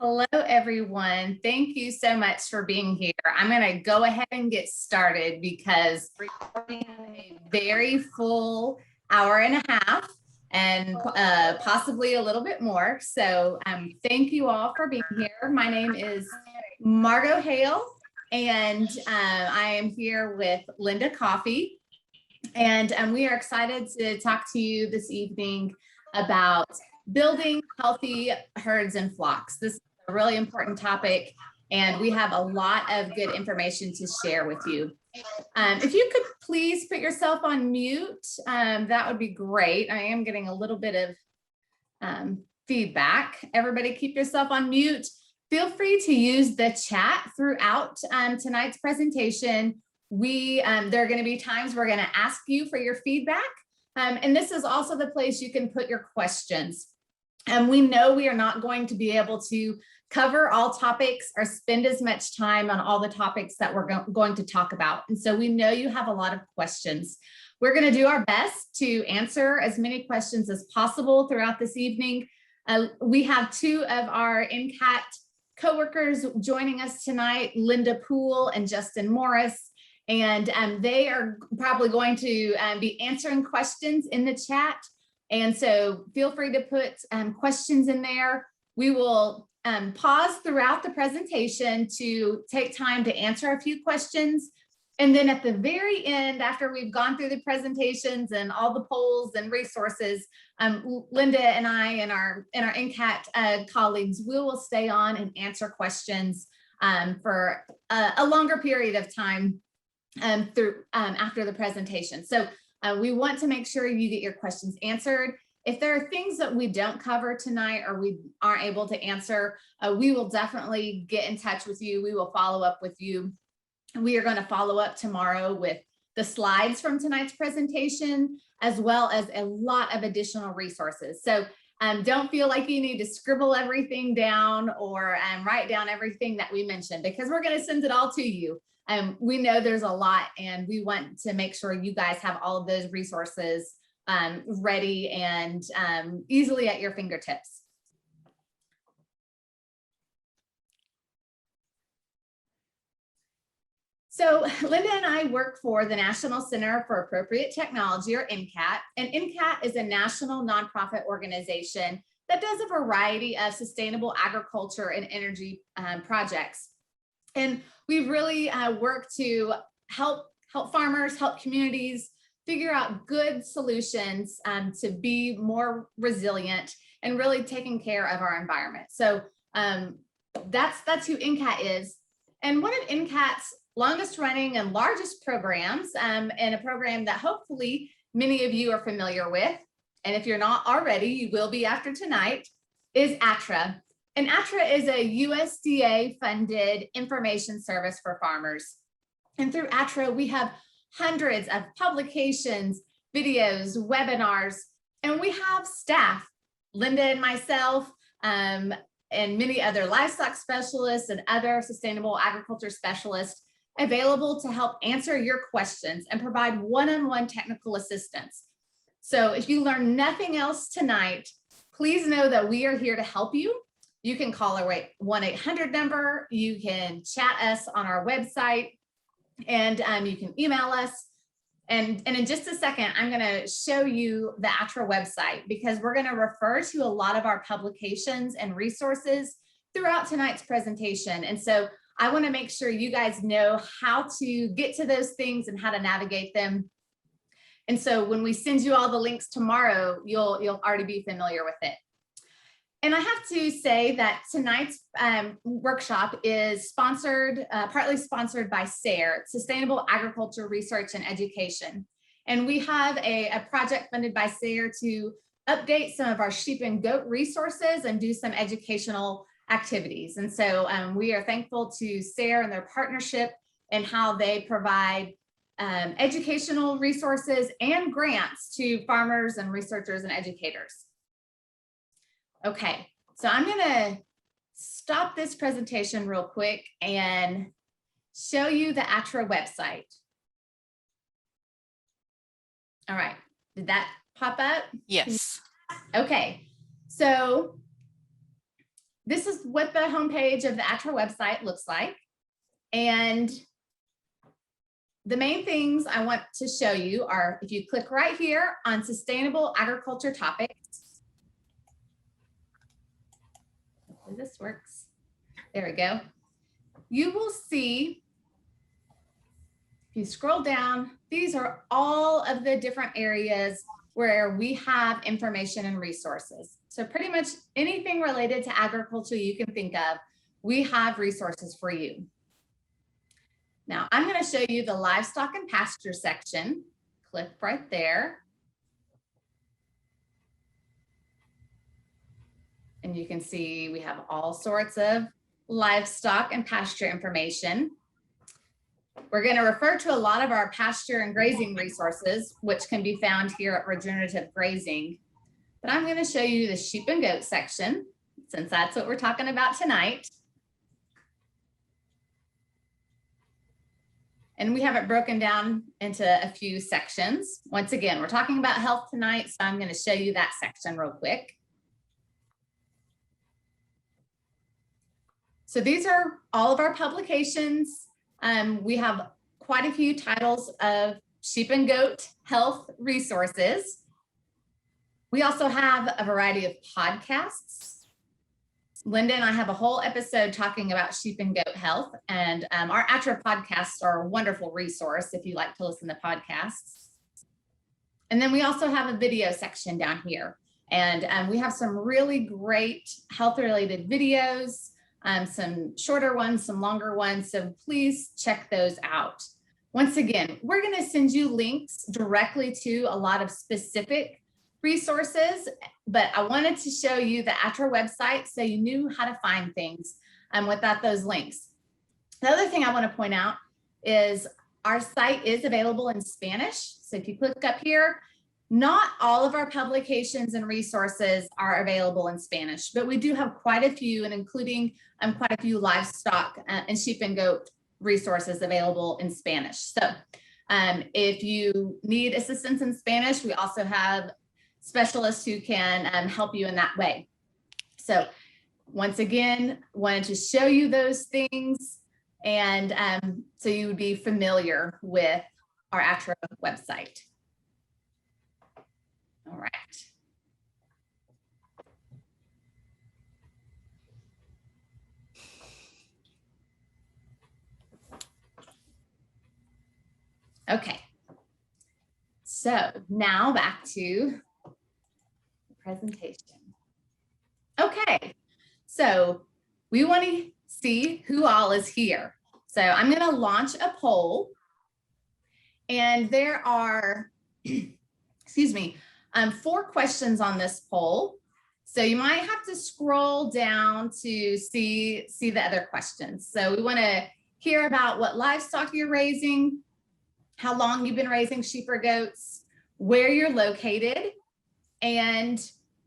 Hello, everyone. Thank you so much for being here. I'm going to go ahead and get started because we're recording a very full hour and a half and possibly a little bit more. So thank you all for being here. My name is Margo Hale, and I am here with Linda Coffey. And we are excited to talk to you this evening about building healthy herds and flocks. This is a really important topic, and we have a lot of good information to share with you. If you could please put yourself on mute, that would be great. I am getting a little bit of feedback. Everybody keep yourself on mute. Feel free to use the chat throughout tonight's presentation. There are going to be times we're going to ask you for your feedback. And this is also the place you can put your questions. And we know we are not going to be able to cover all topics or spend as much time on all the topics that we're going to talk about. And so we know you have a lot of questions. We're going to do our best to answer as many questions as possible throughout this evening. We have two of our NCAT coworkers joining us tonight, Linda Poole and Justin Morris. And they are probably going to be answering questions in the chat. And so feel free to put questions in there. We will pause throughout the presentation to take time to answer a few questions. And then at the very end, after we've gone through the presentations and all the polls and resources, Linda and I and our NCAT colleagues, we will stay on and answer questions for a longer period of time after the presentation. So we want to make sure you get your questions answered. If there are things that we don't cover tonight or we aren't able to answer, we will definitely get in touch with you. We will follow up with you. We are going to follow up tomorrow with the slides from tonight's presentation, as well as a lot of additional resources. So don't feel like you need to scribble everything down or write down everything that we mentioned, because we're going to send it all to you. We know there's a lot, and we want to make sure you guys have all of those resources ready and easily at your fingertips. So Linda and I work for the National Center for Appropriate Technology, or NCAT, and NCAT is a national nonprofit organization that does a variety of sustainable agriculture and energy projects. And we've really worked to help farmers, help communities figure out good solutions to be more resilient and really taking care of our environment. So that's who NCAT is. And one of NCAT's longest running and largest programs, and a program that hopefully many of you are familiar with, and if you're not already, you will be after tonight, is ATTRA. And ATTRA is a USDA funded information service for farmers. And through ATTRA, we have hundreds of publications, videos, webinars, and we have staff, Linda and myself, and many other livestock specialists and other sustainable agriculture specialists available to help answer your questions and provide one-on-one technical assistance. So if you learn nothing else tonight, please know that we are here to help you. You can call our 1-800 number, you can chat us on our website, and you can email us. And in just a second, I'm going to show you the ATTRA website, because we're going to refer to a lot of our publications and resources throughout tonight's presentation. And so I want to make sure you guys know how to get to those things and how to navigate them. And so when we send you all the links tomorrow, you'll already be familiar with it. And I have to say that tonight's workshop is sponsored, partly sponsored by SARE, Sustainable Agriculture Research and Education. And we have a project funded by SARE to update some of our sheep and goat resources and do some educational activities. And so we are thankful to SARE and their partnership and how they provide educational resources and grants to farmers and researchers and educators. Okay, so I'm gonna stop this presentation real quick and show you the ATTRA website. All right, did that pop up? Yes. Okay, so this is what the homepage of the ATTRA website looks like. And the main things I want to show you are, if you click right here on sustainable agriculture topics, hopefully this works. There we go. You will see, if you scroll down, these are all of the different areas where we have information and resources. So pretty much anything related to agriculture you can think of, we have resources for you. Now I'm going to show you the livestock and pasture section. Click right there. And you can see we have all sorts of livestock and pasture information. We're going to refer to a lot of our pasture and grazing resources, which can be found here at Regenerative Grazing. But I'm going to show you the sheep and goat section, since that's what we're talking about tonight. And we have it broken down into a few sections. Once again, we're talking about health tonight, so I'm going to show you that section real quick. So these are all of our publications. We have quite a few titles of sheep and goat health resources. We also have a variety of podcasts. Linda and I have a whole episode talking about sheep and goat health, and our ATTRA podcasts are a wonderful resource if you like to listen to podcasts. And then we also have a video section down here, and we have some really great health-related videos, some shorter ones, some longer ones, so please check those out. Once again, we're going to send you links directly to a lot of specific resources, but I wanted to show you the ATTRA website so you knew how to find things without those links. The other thing I want to point out is our site is available in Spanish. So if you click up here, not all of our publications and resources are available in Spanish, but we do have quite a few, and including quite a few livestock and sheep and goat resources available in Spanish. So if you need assistance in Spanish, we also have specialists who can help you in that way. So once again, wanted to show you those things, and so you would be familiar with our ATTRA website. All right. Okay. So now back to the presentation. Okay. So we want to see who all is here. So I'm going to launch a poll, and there are, excuse me, 4 questions on this poll. So you might have to scroll down to see the other questions. So we want to hear about what livestock you're raising, how long you've been raising sheep or goats, where you're located, and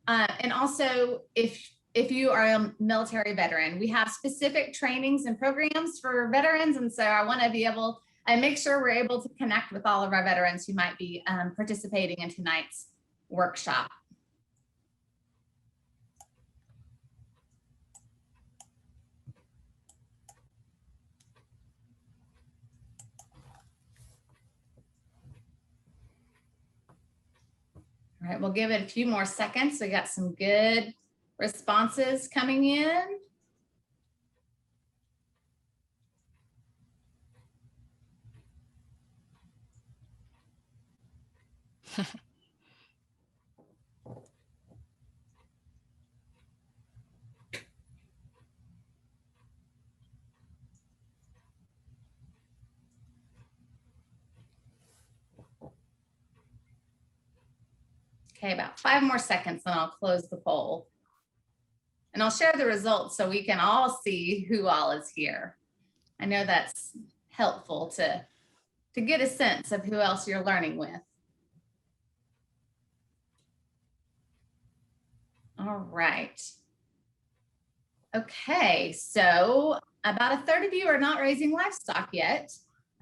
also if you are a military veteran. We have specific trainings and programs for veterans, and so I want to be able and make sure we're able to connect with all of our veterans who might be participating in tonight's workshop. All right, we'll give it a few more seconds. We got some good responses coming in. Okay, about 5 more seconds, and I'll close the poll. And I'll share the results so we can all see who all is here. I know that's helpful to get a sense of who else you're learning with. All right. Okay, so about a third of you are not raising livestock yet.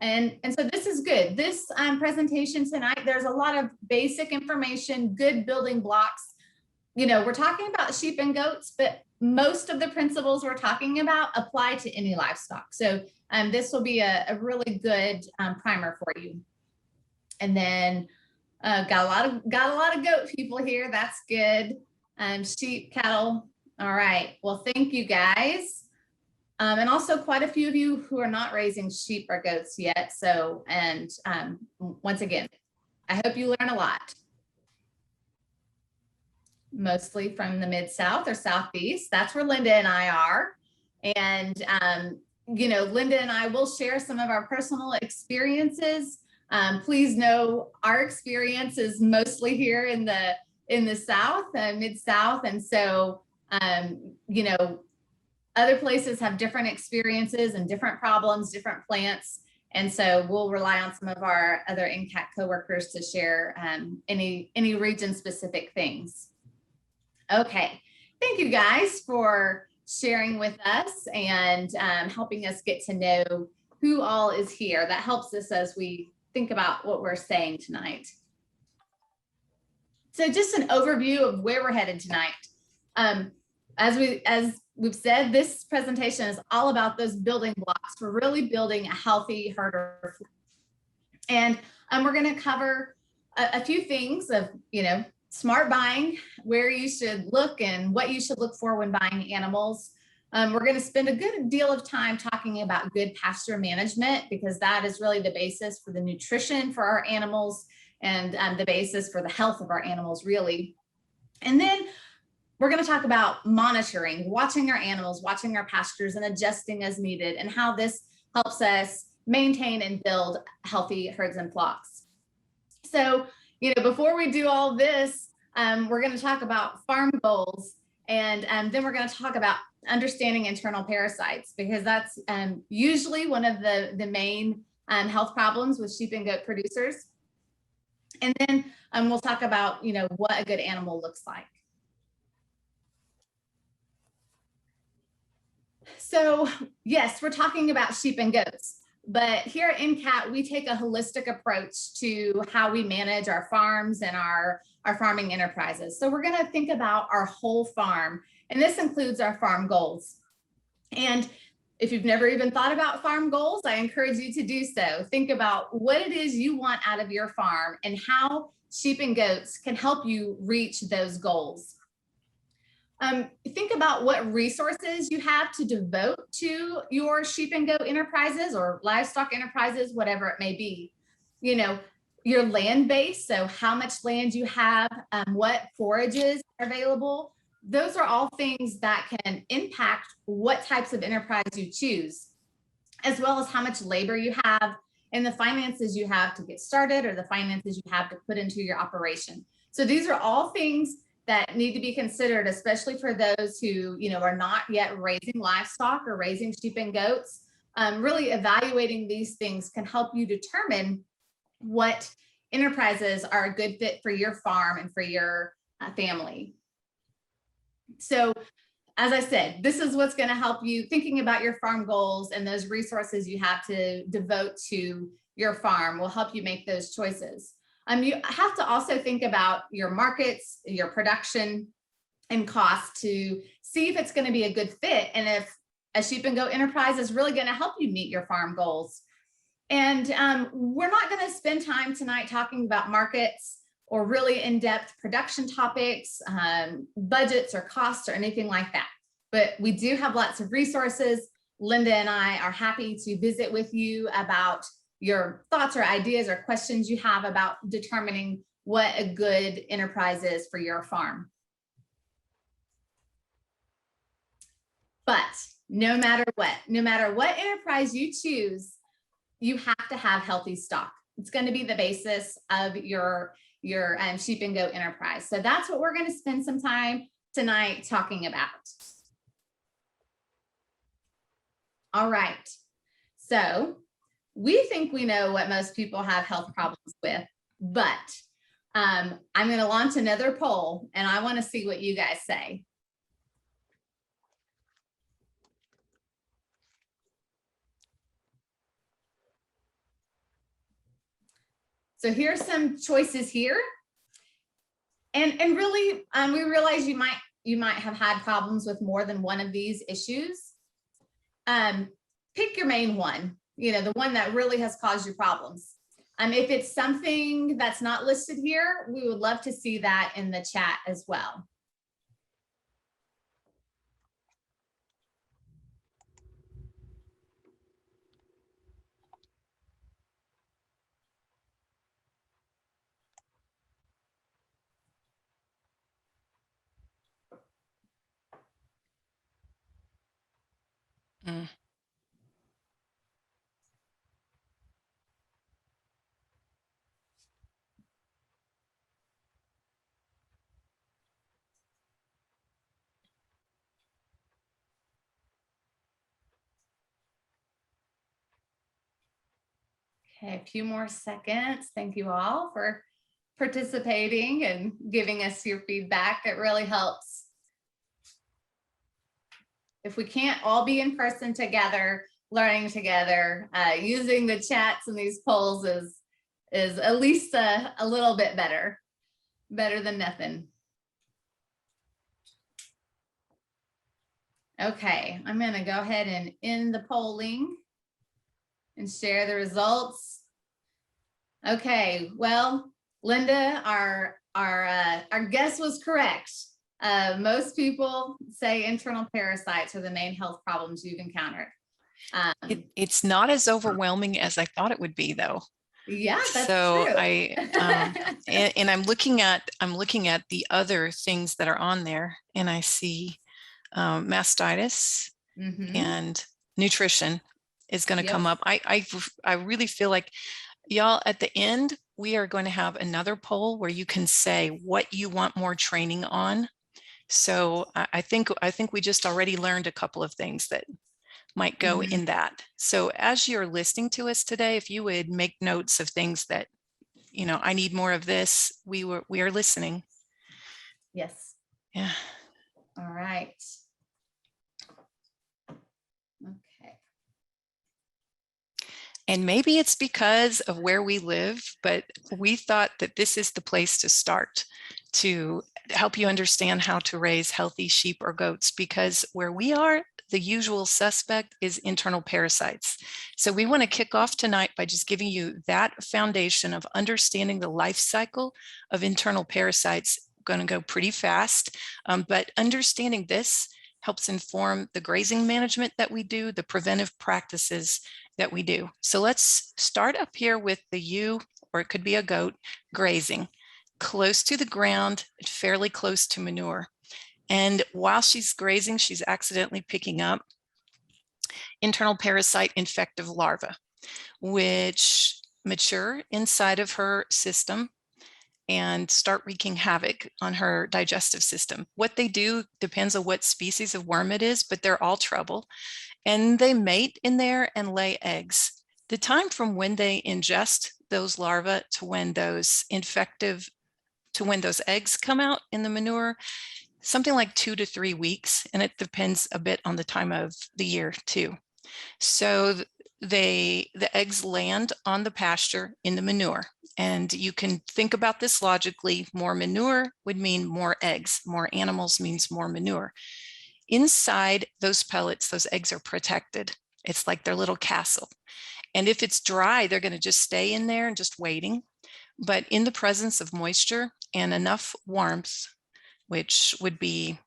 And so this is good. This presentation tonight, there's a lot of basic information, good building blocks. You know, we're talking about sheep and goats, but most of the principles we're talking about apply to any livestock. So this will be a really good primer for you. And then got a lot of goat people here. That's good. Sheep, cattle. All right. Well, thank you guys. And also quite a few of you who are not raising sheep or goats yet. So, and once again, I hope you learn a lot. Mostly from the Mid-South or Southeast. That's where Linda and I are. And, you know, Linda and I will share some of our personal experiences. Please know our experience is mostly here in the South, Mid-South. And so, you know, other places have different experiences and different problems, different plants. And so we'll rely on some of our other NCAT coworkers to share any region specific things. Okay, thank you guys for sharing with us and helping us get to know who all is here. That helps us as we think about what we're saying tonight. So just an overview of where we're headed tonight. As we've said, this presentation is all about those building blocks for really building a healthy herd. And we're going to cover a few things of, you know, smart buying, where you should look and what you should look for when buying animals. We're going to spend a good deal of time talking about good pasture management, because that is really the basis for the nutrition for our animals and the basis for the health of our animals, really. And then we're going to talk about monitoring, watching our animals, watching our pastures and adjusting as needed, and how this helps us maintain and build healthy herds and flocks. So, you know, before we do all this, we're going to talk about farm goals, and then we're going to talk about understanding internal parasites, because that's usually one of the main health problems with sheep and goat producers. And then we'll talk about, you know, what a good animal looks like. So yes, we're talking about sheep and goats. But here at NCAT, we take a holistic approach to how we manage our farms and our farming enterprises. So we're going to think about our whole farm, and this includes our farm goals. And if you've never even thought about farm goals, I encourage you to do so. Think about what it is you want out of your farm and how sheep and goats can help you reach those goals. Think about what resources you have to devote to your sheep and goat enterprises or livestock enterprises, whatever it may be. You know, your land base, so how much land you have, what forages are available. Those are all things that can impact what types of enterprise you choose, as well as how much labor you have and the finances you have to get started, or the finances you have to put into your operation. So these are all things that need to be considered, especially for those who, you know, are not yet raising livestock or raising sheep and goats. Really evaluating these things can help you determine what enterprises are a good fit for your farm and for your family. So as I said, this is what's going to help you thinking about your farm goals, and those resources you have to devote to your farm will help you make those choices. You have to also think about your markets, your production, and cost to see if it's going to be a good fit, and if a sheep and goat enterprise is really going to help you meet your farm goals. And we're not going to spend time tonight talking about markets or really in-depth production topics, budgets or costs or anything like that. But we do have lots of resources. Linda and I are happy to visit with you about your thoughts or ideas or questions you have about determining what a good enterprise is for your farm. But no matter what enterprise you choose, you have to have healthy stock. It's going to be the basis of your sheep and goat enterprise. So that's what we're going to spend some time tonight talking about. All right. So we think we know what most people have health problems with, but I'm going to launch another poll, and I want to see what you guys say. So here's some choices here. And really, we realize you might you might have had problems with more than one of these issues. Pick your main one, the one that really has caused you problems. If it's something that's not listed here, we would love to see that in the chat as well. Mm. Okay, a few more seconds. Thank you all for participating and giving us your feedback. It really helps. If we can't all be in person together, learning together, using the chats and these polls is at least a little bit better than nothing. Okay, I'm going to go ahead and end the polling and share the results. Okay, well, Linda, our guess was correct. Most people say internal parasites are the main health problems you've encountered. It's not as overwhelming as I thought it would be, though. Yeah, that's so true. And I'm looking at the other things that are on there, and I see mastitis and nutrition is going to come up. I really feel like, y'all, at the end we are going to have another poll where you can say what you want more training on. So I think we just already learned a couple of things that might go in that. So as you're listening to us today, if you would make notes of things that, I need more of this, we are listening. Yes. Yeah. All right. Okay. And maybe it's because of where we live, but we thought that this is the place to start to help you understand how to raise healthy sheep or goats, because where we are, the usual suspect is internal parasites. So we want to kick off tonight by just giving you that foundation of understanding the life cycle of internal parasites. Going to go pretty fast, but understanding this helps inform the grazing management that we do, the preventive practices that we do. So let's start up here with the ewe, or it could be a goat, grazing close to the ground, fairly close to manure. And while she's grazing, she's accidentally picking up internal parasite infective larvae, which mature inside of her system and start wreaking havoc on her digestive system. What they do depends on what species of worm it is, but they're all trouble. And they mate in there and lay eggs. The time from when they ingest those larvae to when those eggs come out in the manure, something like 2 to 3 weeks, and it depends a bit on the time of the year too. So the eggs land on the pasture in the manure, and you can think about this logically. More manure would mean more eggs. More animals means more manure. Inside those pellets, those eggs are protected. It's like their little castle. And if it's dry, they're going to just stay in there and just waiting. But in the presence of moisture and enough warmth, which would be,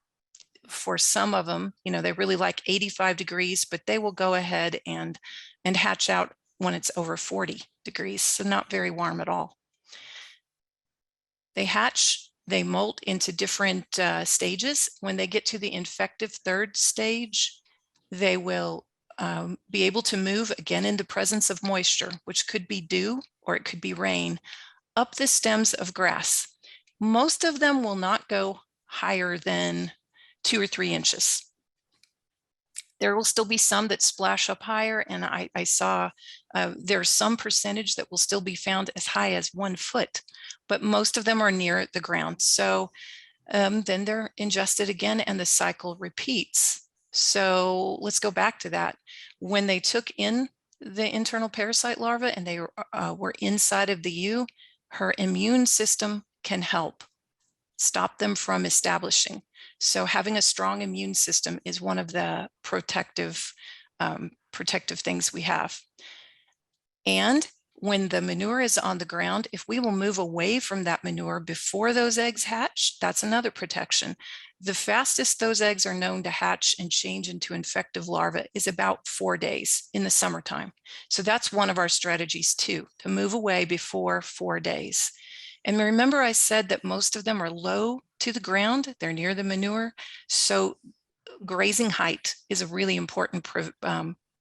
for some of them, they really like 85 degrees, but they will go ahead and hatch out when it's over 40 degrees. So not very warm at all. They hatch, they molt into different stages. When they get to the infective third stage, they will be able to move again in the presence of moisture, which could be dew or it could be rain, up the stems of grass. Most of them will not go higher than 2 or 3 inches. There will still be some that splash up higher, and I saw there's some percentage that will still be found as high as 1 foot, but most of them are near the ground. So then they're ingested again and the cycle repeats. So let's go back to that. When they took in the internal parasite larvae and they were inside of the ewe, her immune system can help stop them from establishing. So having a strong immune system is one of the protective things we have. And when the manure is on the ground, if we will move away from that manure before those eggs hatch, that's another protection. The fastest those eggs are known to hatch and change into infective larvae is about 4 days in the summertime. So that's one of our strategies too, to move away before 4 days. And remember I said that most of them are low to the ground, they're near the manure. So grazing height is a really important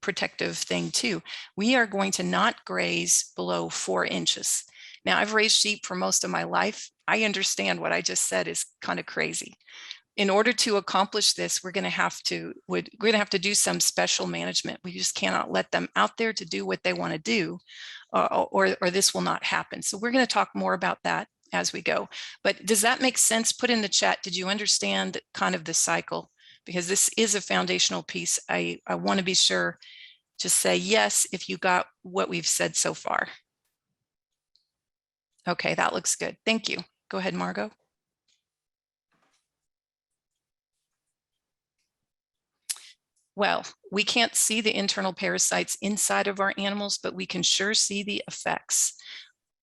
protective thing too. We are going to not graze below 4 inches. Now, I've raised sheep for most of my life. I understand what I just said is kind of crazy. In order to accomplish this, we're going to have to do some special management. We just cannot let them out there to do what they want to do, or this will not happen. So we're going to talk more about that as we go. But does that make sense? Put in the chat, did you understand kind of the cycle? Because this is a foundational piece. I want to be sure, just say yes if you got what we've said so far. Okay, that looks good. Thank you. Go ahead, Margo. Well, we can't see the internal parasites inside of our animals, but we can sure see the effects.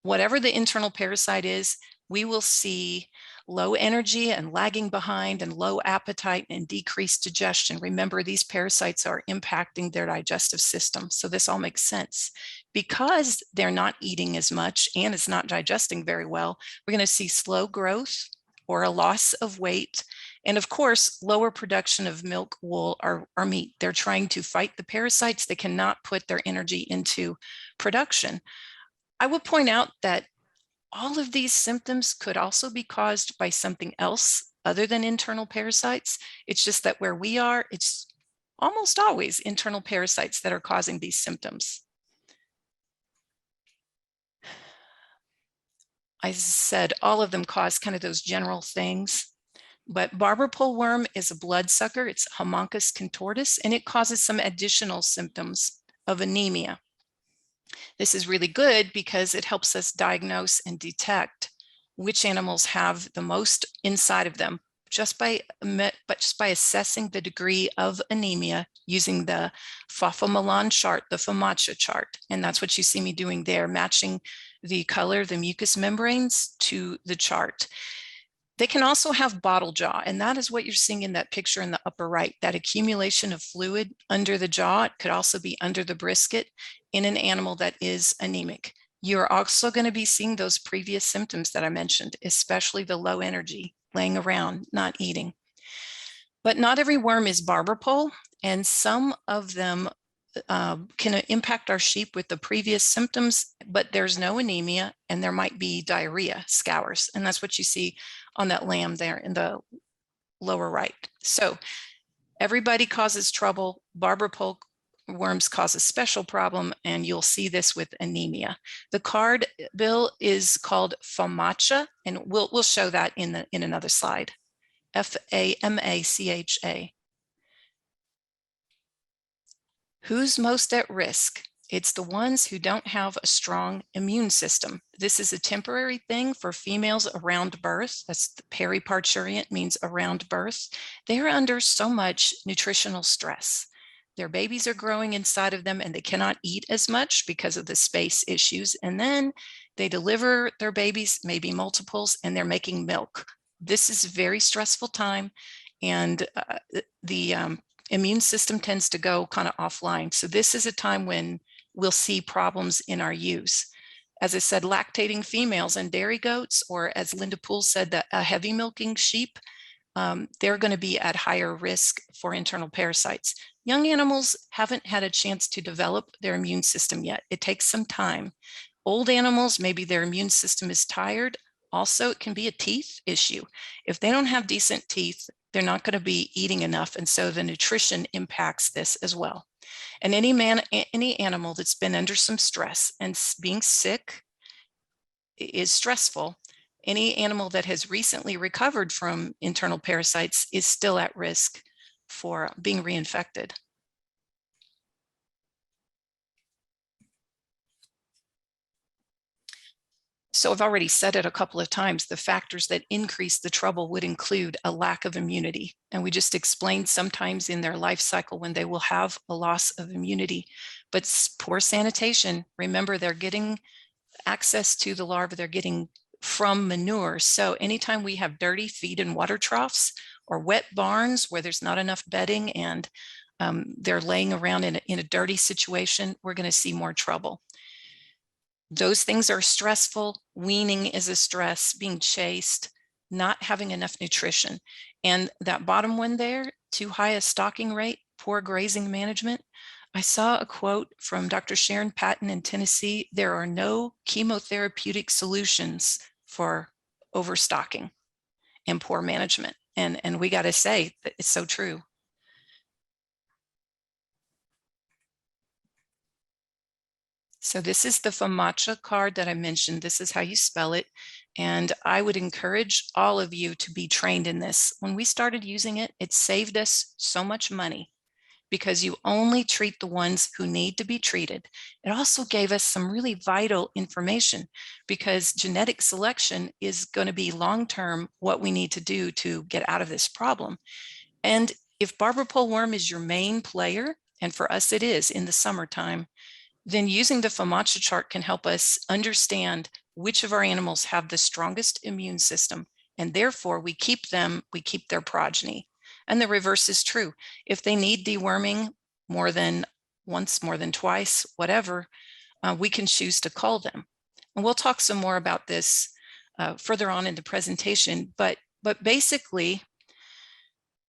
Whatever the internal parasite is, we will see low energy and lagging behind and low appetite and decreased digestion. Remember, these parasites are impacting their digestive system. So this all makes sense. Because they're not eating as much and it's not digesting very well, we're going to see slow growth or a loss of weight. And of course, lower production of milk, wool, or meat. They're trying to fight the parasites. They cannot put their energy into production. I will point out that all of these symptoms could also be caused by something else other than internal parasites. It's just that where we are, it's almost always internal parasites that are causing these symptoms. I said all of them cause kind of those general things. But barber pole worm is a bloodsucker. It's Homunculus contortus, and it causes some additional symptoms of anemia. This is really good because it helps us diagnose and detect which animals have the most inside of them just by assessing the degree of anemia using the Pfaffer-Milan chart, the FAMACHA chart. And that's what you see me doing there, matching the color, the mucous membranes to the chart. They can also have bottle jaw, and that is what you're seeing in that picture in the upper right, that accumulation of fluid under the jaw. It could also be under the brisket in an animal that is anemic. You're also going to be seeing those previous symptoms that I mentioned, especially the low energy, laying around, not eating. But not every worm is barber pole, and some of them can impact our sheep with the previous symptoms, but there's no anemia and there might be diarrhea, scours. And that's what you see on that lamb there in the lower right. So everybody causes trouble. Barber pole worms cause a special problem, and you'll see this with anemia. The card, Bill, is called FAMACHA, and we'll show that in another slide. FAMACHA. Who's most at risk? It's the ones who don't have a strong immune system. This is a temporary thing for females around birth. That's the periparturient, means around birth. They're under so much nutritional stress. Their babies are growing inside of them and they cannot eat as much because of the space issues. And then they deliver their babies, maybe multiples, and they're making milk. This is a very stressful time, and the immune system tends to go kind of offline. So this is a time when we'll see problems in our ewes. As I said, lactating females and dairy goats, or as Linda Poole said, heavy milking sheep, they're going to be at higher risk for internal parasites. Young animals haven't had a chance to develop their immune system yet. It takes some time. Old animals, maybe their immune system is tired. Also, it can be a teeth issue. If they don't have decent teeth, they're not going to be eating enough. And so the nutrition impacts this as well. And any animal that's been under some stress, and being sick is stressful, any animal that has recently recovered from internal parasites is still at risk for being reinfected. So I've already said it a couple of times, the factors that increase the trouble would include a lack of immunity. And we just explained sometimes in their life cycle when they will have a loss of immunity, but poor sanitation, remember they're getting access to the larvae they're getting from manure. So anytime we have dirty feed and water troughs or wet barns where there's not enough bedding and they're laying around in a dirty situation, we're going to see more trouble. Those things are stressful. Weaning is a stress, being chased, not having enough nutrition. And that bottom one there, too high a stocking rate, poor grazing management. I saw a quote from Dr. Sharon Patton in Tennessee. There are no chemotherapeutic solutions for overstocking and poor management. And we got to say that it's so true. So this is the Funga card that I mentioned. This is how you spell it. And I would encourage all of you to be trained in this. When we started using it, it saved us so much money because you only treat the ones who need to be treated. It also gave us some really vital information because genetic selection is going to be long-term what we need to do to get out of this problem. And if barber pole worm is your main player, and for us it is in the summertime, then using the Funga chart can help us understand which of our animals have the strongest immune system, and therefore we keep them, we keep their progeny. And the reverse is true. If they need deworming more than once, more than twice, whatever, we can choose to cull them. And we'll talk some more about this further on in the presentation, but basically,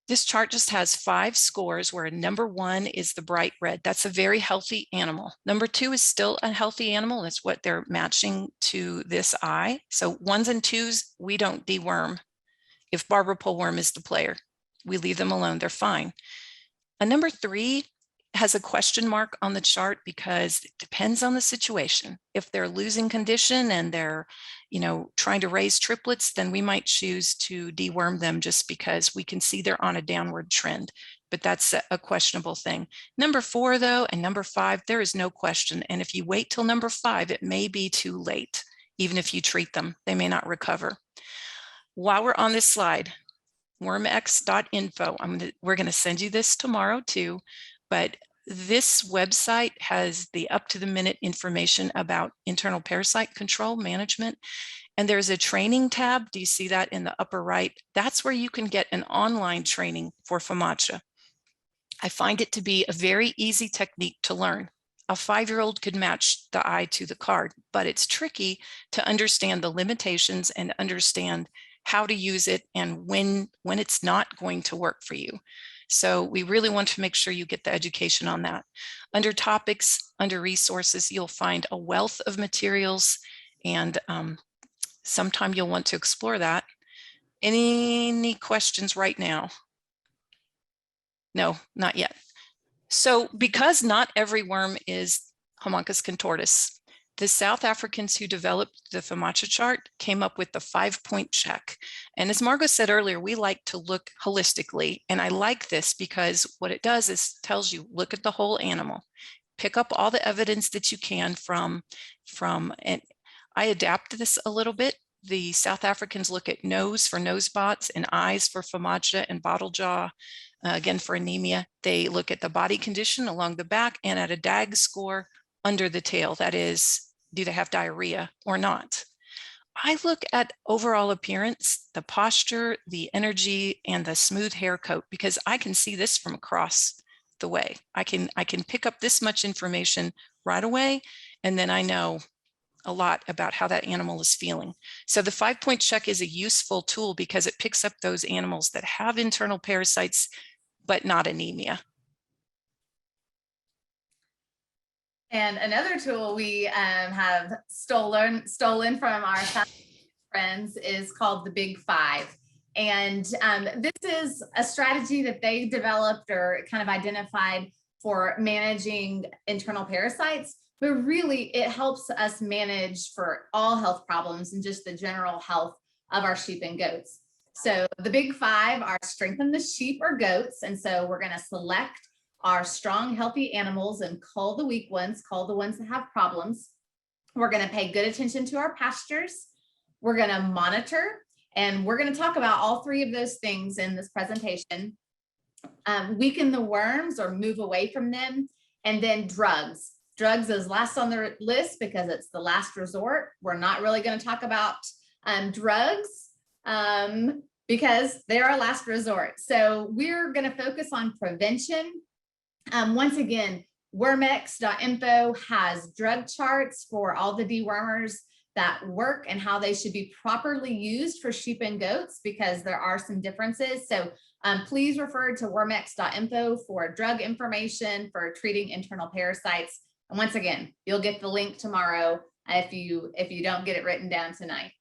this chart just has 5 scores where number 1 is the bright red. That's a very healthy animal. Number 2 is still a healthy animal. That's what they're matching to this eye. So 1s and 2s, we don't deworm. If barber pole worm is the player, we leave them alone. They're fine. A number 3 has a question mark on the chart because it depends on the situation. If they're losing condition and they're, trying to raise triplets, then we might choose to deworm them just because we can see they're on a downward trend, but that's a questionable thing. Number 4 though, and number 5, there is no question. And if you wait till number 5, it may be too late. Even if you treat them, they may not recover. While we're on this slide, wormx.info, we're going to send you this tomorrow too. But this website has the up-to-the-minute information about internal parasite control management. And there's a training tab. Do you see that in the upper right? That's where you can get an online training for Funga. I find it to be a very easy technique to learn. A 5-year-old could match the eye to the card, but it's tricky to understand the limitations and understand how to use it and when it's not going to work for you. So we really want to make sure you get the education on that. Under topics, under resources, you'll find a wealth of materials, and sometime you'll want to explore that. Any questions right now? No, not yet. So because not every worm is Homunculus contortus, the South Africans who developed the Funga chart came up with the 5-point check. And as Margo said earlier, we like to look holistically. And I like this because what it does is tells you, look at the whole animal, pick up all the evidence that you can from and I adapt this a little bit. The South Africans look at nose for nose spots and eyes for Funga and bottle jaw. Again, for anemia, they look at the body condition along the back and at a DAG score under the tail. That is, do they have diarrhea or not? I look at overall appearance, the posture, the energy, and the smooth hair coat, because I can see this from across the way. I can pick up this much information right away, and then I know a lot about how that animal is feeling. So the 5-point check is a useful tool because it picks up those animals that have internal parasites, but not anemia. And another tool we have stolen from our friends is called the Big 5. And this is a strategy that they developed or kind of identified for managing internal parasites, but really it helps us manage for all health problems and just the general health of our sheep and goats. So the Big 5 are strengthen the sheep or goats. And so we're going to select our strong, healthy animals and cull the weak ones, cull the ones that have problems. We're going to pay good attention to our pastures. We're going to monitor, and we're going to talk about all three of those things in this presentation. Weaken the worms or move away from them, and then drugs. Drugs is last on the list because it's the last resort. We're not really going to talk about drugs because they're our last resort. So we're going to focus on prevention. Once again, wormx.info has drug charts for all the dewormers that work and how they should be properly used for sheep and goats, because there are some differences. So please refer to wormx.info for drug information for treating internal parasites. And once again, you'll get the link tomorrow if you don't get it written down tonight.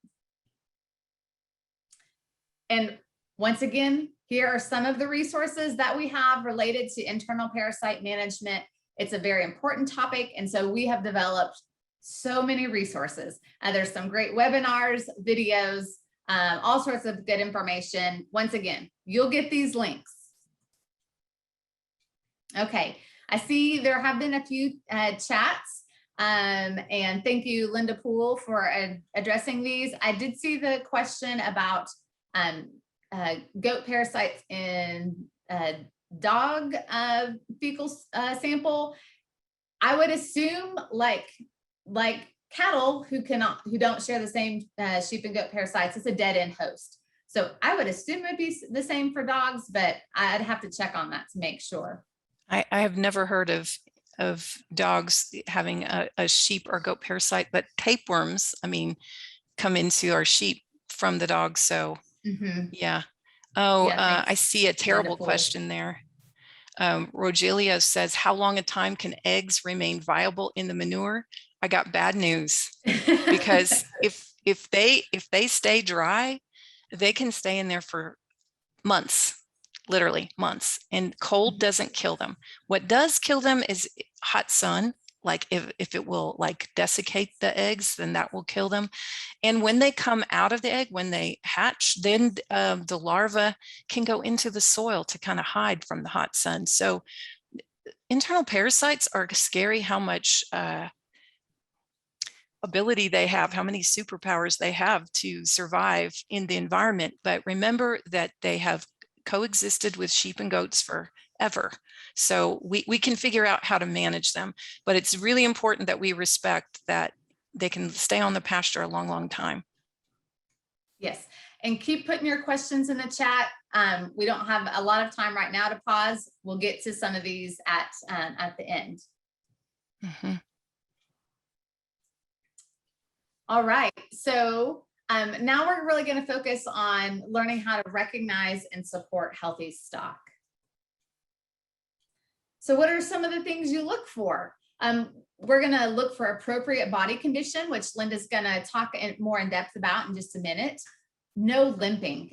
And once again, here are some of the resources that we have related to internal parasite management. It's a very important topic, and so we have developed so many resources. There's some great webinars, videos, all sorts of good information. Once again, you'll get these links. Okay, I see there have been a few chats, and thank you, Linda Poole, for addressing these. I did see the question about goat parasites in dog fecal sample. I would assume like cattle who don't share the same sheep and goat parasites, it's a dead end host. So I would assume it'd be the same for dogs, but I'd have to check on that to make sure. I have never heard of dogs having a sheep or goat parasite, but tapeworms, I mean, come into our sheep from the dogs. So yeah. Oh, yeah, I see a terrible question there. Rogelio says, how long a time can eggs remain viable in the manure? I got bad news, because if they stay dry, they can stay in there for months, literally months, and cold doesn't kill them. What does kill them is hot sun. Like if it will like desiccate the eggs, then that will kill them. And when they come out of the egg, when they hatch, then the larva can go into the soil to kind of hide from the hot sun. So internal parasites are scary, how much ability they have, how many superpowers they have to survive in the environment. But remember that they have coexisted with sheep and goats forever. So we can figure out how to manage them, but it's really important that we respect that they can stay on the pasture a long, long time. Yes, and keep putting your questions in the chat. We don't have a lot of time right now to pause. We'll get to some of these at the end. All right, so now we're really going to focus on learning how to recognize and support healthy stock. So what are some of the things you look for? We're going to look for appropriate body condition, which Linda's going to talk more in depth about in just a minute. No limping.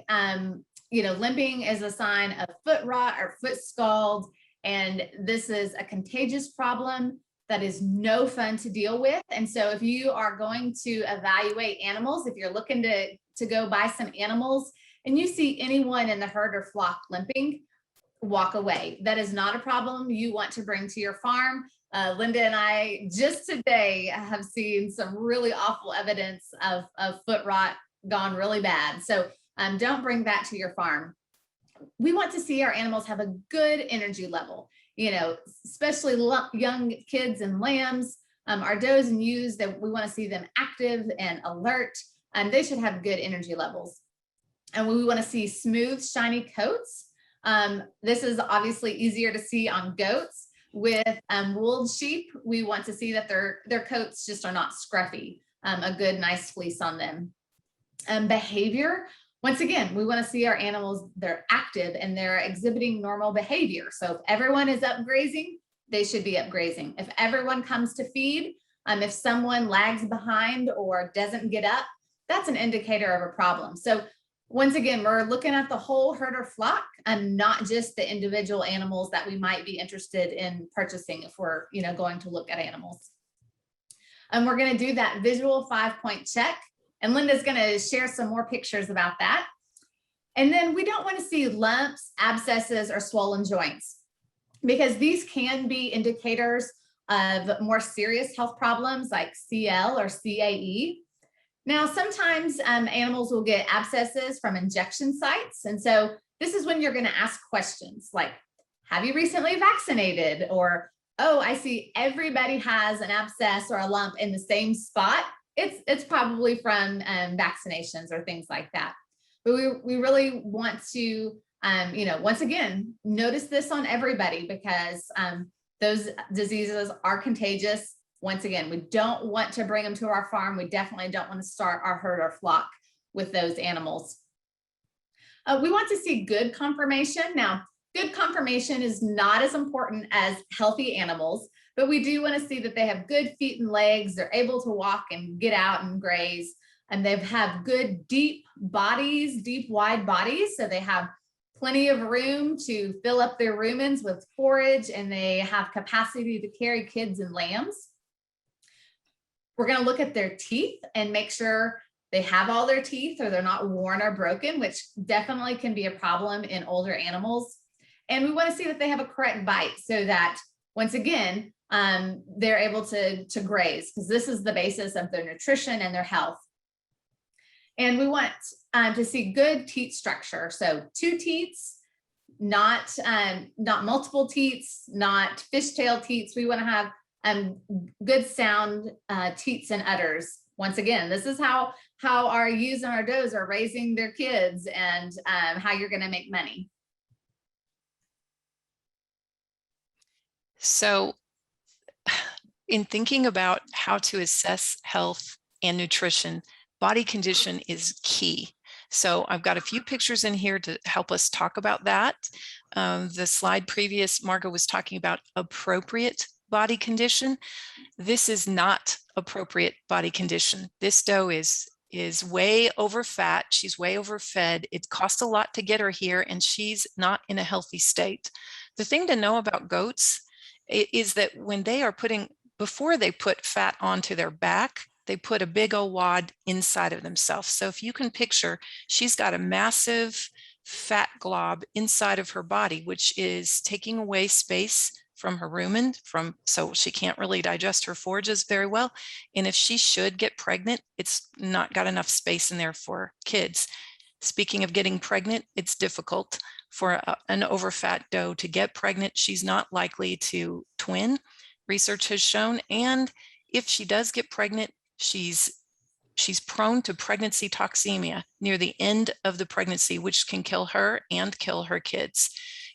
Limping is a sign of foot rot or foot scald, and this is a contagious problem that is no fun to deal with. And so if you are going to evaluate animals, if you're looking to go buy some animals and you see anyone in the herd or flock limping, walk away. That is not a problem you want to bring to your farm. Linda and I just today have seen some really awful evidence of foot rot gone really bad. So don't bring that to your farm. We want to see our animals have a good energy level, especially young kids and lambs, our does and ewes, that we want to see them active and alert, and they should have good energy levels. And we want to see smooth, shiny coats. This is obviously easier to see on goats. With wooled sheep, we want to see that their coats just are not scruffy, a good, nice fleece on them. Behavior, once again, we want to see our animals, they're active and they're exhibiting normal behavior. So if everyone is up grazing, they should be up grazing. If everyone comes to feed, if someone lags behind or doesn't get up, that's an indicator of a problem. So once again, we're looking at the whole herd or flock and not just the individual animals that we might be interested in purchasing if we're going to look at animals. And we're going to do that visual 5-point check. And Linda's going to share some more pictures about that. And then we don't want to see lumps, abscesses, or swollen joints, because these can be indicators of more serious health problems like CL or CAE. Now, sometimes animals will get abscesses from injection sites. And so this is when you're going to ask questions like, have you recently vaccinated? Or, oh, I see everybody has an abscess or a lump in the same spot. It's probably from vaccinations or things like that. But we really want to, once again, notice this on everybody, because those diseases are contagious. Once again, we don't want to bring them to our farm. We definitely don't want to start our herd or flock with those animals. We want to see good conformation. Now, good conformation is not as important as healthy animals, but we do want to see that they have good feet and legs. They're able to walk and get out and graze, and they have good deep bodies, deep wide bodies. So they have plenty of room to fill up their rumens with forage, and they have capacity to carry kids and lambs. We're going to look at their teeth and make sure they have all their teeth or they're not worn or broken, which definitely can be a problem in older animals. And we want to see that they have a correct bite so that, once again, they're able to graze, because this is the basis of their nutrition and their health. And we want to see good teat structure. So 2 teats, not multiple teats, not fishtail teats. We want to have good sound teats and udders. Once again, this is how our ewes and our does are raising their kids, and how you're going to make money. So in thinking about how to assess health and nutrition, body condition is key. So I've got a few pictures in here to help us talk about that. The slide previous, Margo was talking about appropriate body condition. This is not appropriate body condition. This doe is way over fat. She's way overfed. It costs a lot to get her here, and she's not in a healthy state. The thing to know about goats is that when they are before they put fat onto their back, they put a big old wad inside of themselves. So if you can picture, she's got a massive fat glob inside of her body, which is taking away space from her rumen, so she can't really digest her forages very well. And if she should get pregnant, it's not got enough space in there for kids. Speaking of getting pregnant, it's difficult for an overfat doe to get pregnant. She's not likely to twin, research has shown. And if she does get pregnant, she's prone to pregnancy toxemia near the end of the pregnancy, which can kill her and kill her kids.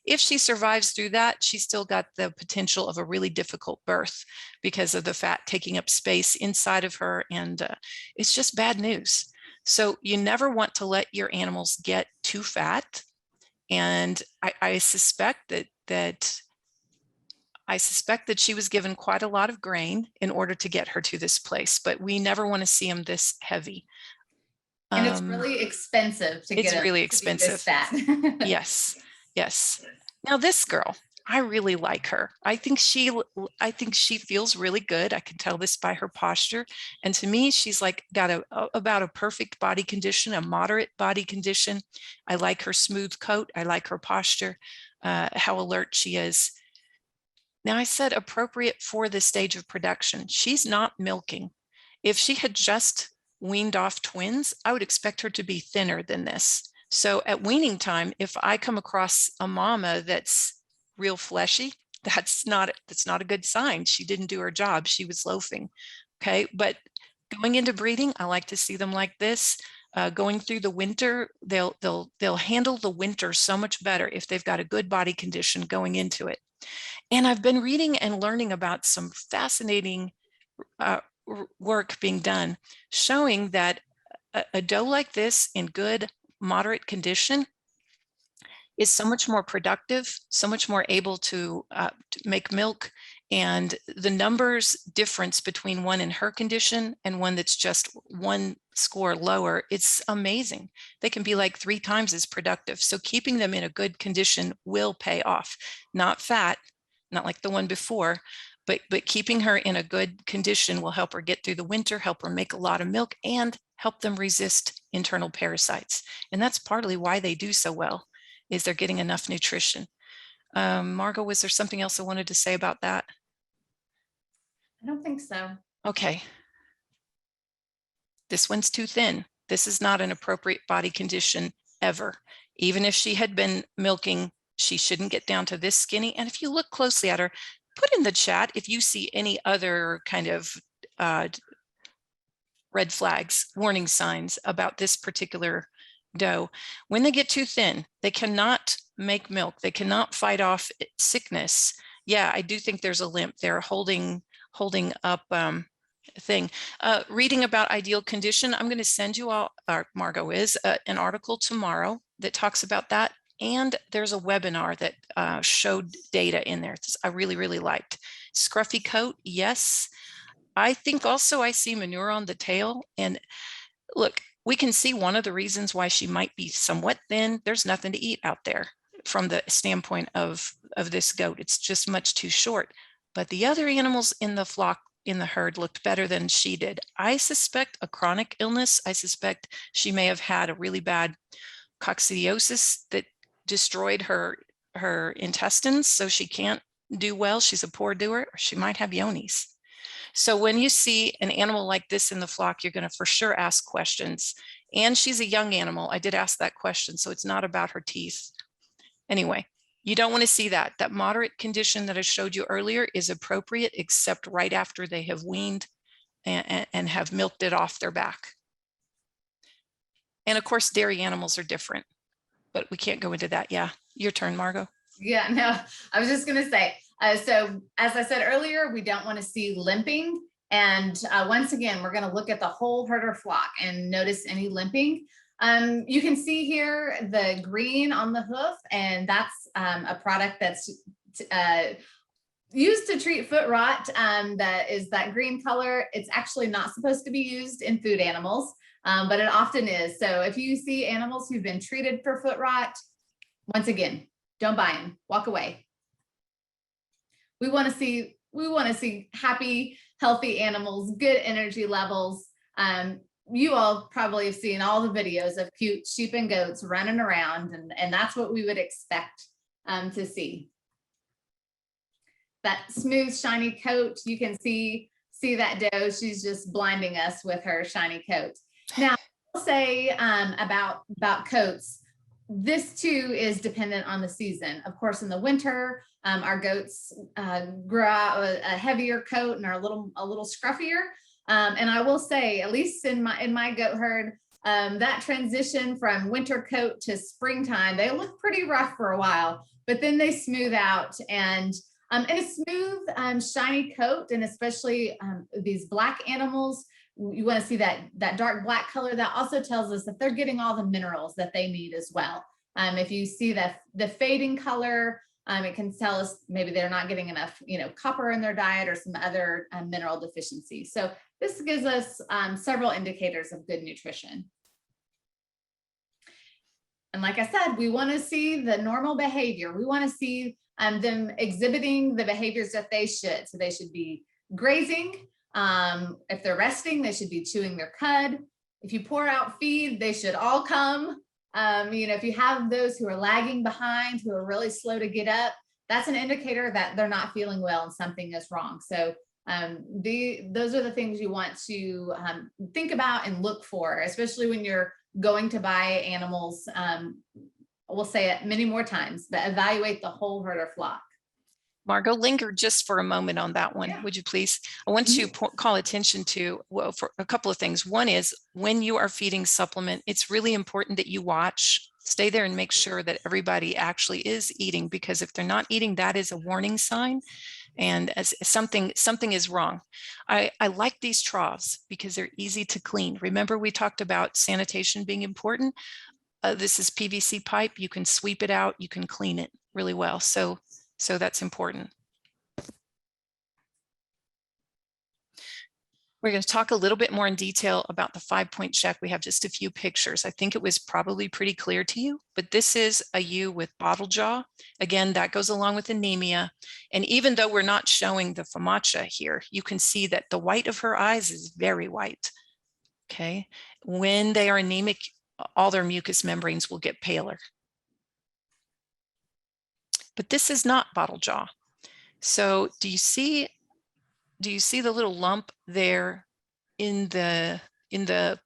If she survives through that, she's still got the potential of a really difficult birth because of the fat taking up space inside of her, and it's just bad news. So you never want to let your animals get too fat. And I suspect that she was given quite a lot of grain in order to get her to this place, but we never want to see them this heavy. And it's really expensive to get them. It's really expensive. This fat. Yes. Yes. Now this girl, I really like her. I think she feels really good. I can tell this by her posture. And to me, she's like got about a perfect body condition, a moderate body condition. I like her smooth coat. I like her posture, how alert she is. Now I said appropriate for the stage of production. She's not milking. If she had just weaned off twins, I would expect her to be thinner than this. So at weaning time, if I come across a mama that's real fleshy, that's not a good sign. She didn't do her job. She was loafing. Okay. But going into breeding, I like to see them like this. Going through the winter, they'll handle the winter so much better if they've got a good body condition going into it. And I've been reading and learning about some fascinating work being done, showing that a doe like this in good, moderate condition is so much more productive, so much more able to make milk. And the numbers difference between one in her condition and one that's just one score lower, it's amazing. They can be like 3 times as productive. So keeping them in a good condition will pay off. Not fat, not like the one before, but keeping her in a good condition will help her get through the winter, help her make a lot of milk, and help them resist internal parasites. And that's partly why they do so well, is they're getting enough nutrition. Margo, was there something else I wanted to say about that? I don't think so. Okay. This one's too thin. This is not an appropriate body condition ever. Even if she had been milking, she shouldn't get down to this skinny. And if you look closely at her, put in the chat if you see any other kind of red flags, warning signs about this particular doe. When they get too thin, they cannot make milk. They cannot fight off sickness. Yeah, I do think there's a limp there holding up thing. Reading about ideal condition, I'm going to send you all, Margo is, an article tomorrow that talks about that. And there's a webinar that showed data in there. I really, really liked. Scruffy coat, yes. I think also I see manure on the tail. And look, we can see one of the reasons why she might be somewhat thin. There's nothing to eat out there from the standpoint of this goat. It's just much too short. But the other animals in the flock, in the herd, looked better than she did. I suspect a chronic illness. I suspect she may have had a really bad coccidiosis that destroyed her intestines, so she can't do well. She's a poor doer, or she might have yonis. So when you see an animal like this in the flock, you're going to for sure ask questions. And she's a young animal. I did ask that question, so it's not about her teeth. Anyway, you don't want to see that. That moderate condition that I showed you earlier is appropriate, except right after they have weaned and have milked it off their back. And of course, dairy animals are different, but we can't go into that. Yeah, your turn, Margo. Yeah, no, I was just going to say, so as I said earlier, we don't want to see limping. And once again, we're going to look at the whole herder flock and notice any limping. You can see here the green on the hoof, and that's a product that's used to treat foot rot. That is that green color. It's actually not supposed to be used in food animals, but it often is. So if you see animals who've been treated for foot rot, once again, don't buy them, walk away. We want to see happy, healthy animals, good energy levels. You all probably have seen all the videos of cute sheep and goats running around, and that's what we would expect to see. That smooth, shiny coat, you can see that doe. She's just blinding us with her shiny coat. Now, I'll say about coats, this too is dependent on the season. Of course, in the winter, our goats grow out a heavier coat and are a little scruffier. And I will say, at least in my goat herd, that transition from winter coat to springtime, they look pretty rough for a while, but then they smooth out. And a smooth, shiny coat, and especially these black animals, you want to see that dark black color. That also tells us that they're getting all the minerals that they need as well. If you see the fading color, it can tell us maybe they're not getting enough, copper in their diet or some other mineral deficiency. So this gives us several indicators of good nutrition. And like I said, we want to see the normal behavior. We want to see them exhibiting the behaviors that they should. So they should be grazing. If they're resting, they should be chewing their cud. If you pour out feed, they should all come. If you have those who are lagging behind, who are really slow to get up, that's an indicator that they're not feeling well and something is wrong. So those are the things you want to think about and look for, especially when you're going to buy animals. We'll say it many more times, but evaluate the whole herd or flock. Margo, linger just for a moment on that one, would you please? I want to call attention to, well, for a couple of things. One is when you are feeding supplement, it's really important that you watch, stay there and make sure that everybody actually is eating, because if they're not eating, that is a warning sign. And as something is wrong. I like these troughs because they're easy to clean. Remember, we talked about sanitation being important. This is PVC pipe. You can sweep it out. You can clean it really well. So that's important. We're going to talk a little bit more in detail about the 5-point check. We have just a few pictures. I think it was probably pretty clear to you, but this is a ewe with bottle jaw. Again, that goes along with anemia. And even though we're not showing the FAMACHA here, you can see that the white of her eyes is very white. Okay. When they are anemic, all their mucous membranes will get paler. But this is not bottle jaw. So do you see do you see the little lump there in the the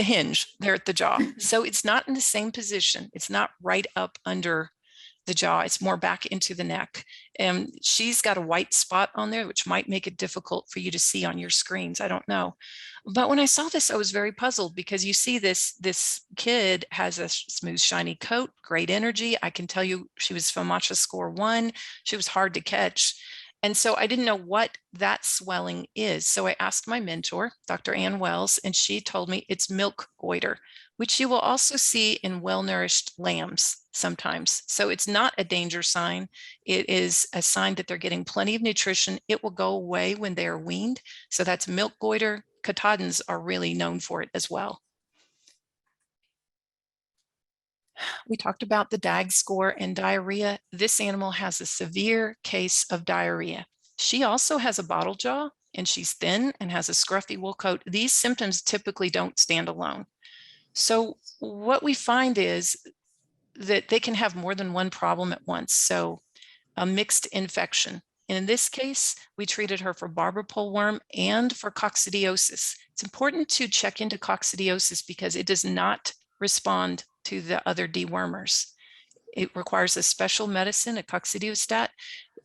hinge there at the jaw? So it's not in the same position. It's not right up under the jaw. It's more back into the neck. And she's got a white spot on there, which might make it difficult for you to see on your screens. I don't know. But when I saw this, I was very puzzled, because you see this kid has a smooth, shiny coat, great energy. I can tell you she was FOMACHA score 1. She was hard to catch. And so I didn't know what that swelling is. So I asked my mentor, Dr. Ann Wells, and she told me it's milk goiter, which you will also see in well-nourished lambs sometimes. So it's not a danger sign. It is a sign that they're getting plenty of nutrition. It will go away when they are weaned. So that's milk goiter. Katahdins are really known for it as well. We talked about the DAG score and diarrhea. This animal has a severe case of diarrhea. She also has a bottle jaw, and she's thin and has a scruffy wool coat. These symptoms typically don't stand alone. So what we find is that they can have more than one problem at once. So a mixed infection. And in this case, we treated her for Barber pole worm and for coccidiosis. It's important to check into coccidiosis because it does not respond to the other dewormers. It requires a special medicine, a coccidiostat.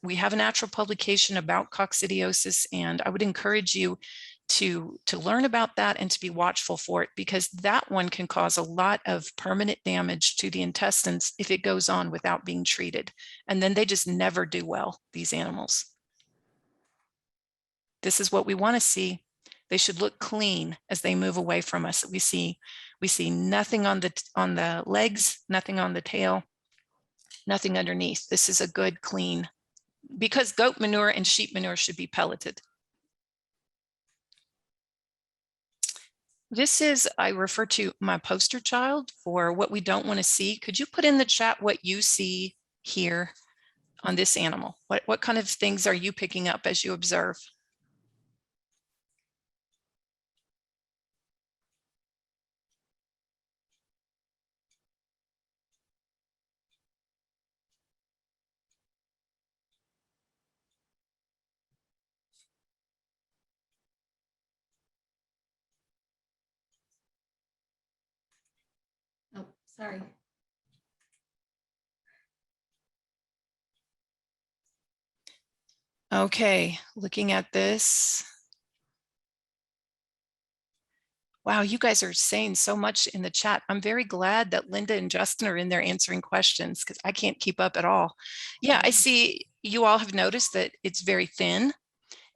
We have an ATTRA publication about coccidiosis, and I would encourage you to learn about that and to be watchful for it, because that one can cause a lot of permanent damage to the intestines if it goes on without being treated. And then they just never do well, these animals. This is what we want to see. They should look clean as they move away from us. We see nothing on the legs, nothing on the tail, nothing underneath. This is a good, clean, because goat manure and sheep manure should be pelleted. This is, I refer to my poster child for what we don't want to see. Could you put in the chat what you see here on this animal? What kind of things are you picking up as you observe? Oh, sorry. Okay, looking at this. Wow, you guys are saying so much in the chat. I'm very glad that Linda and Justin are in there answering questions, because I can't keep up at all. Yeah, I see you all have noticed that it's very thin.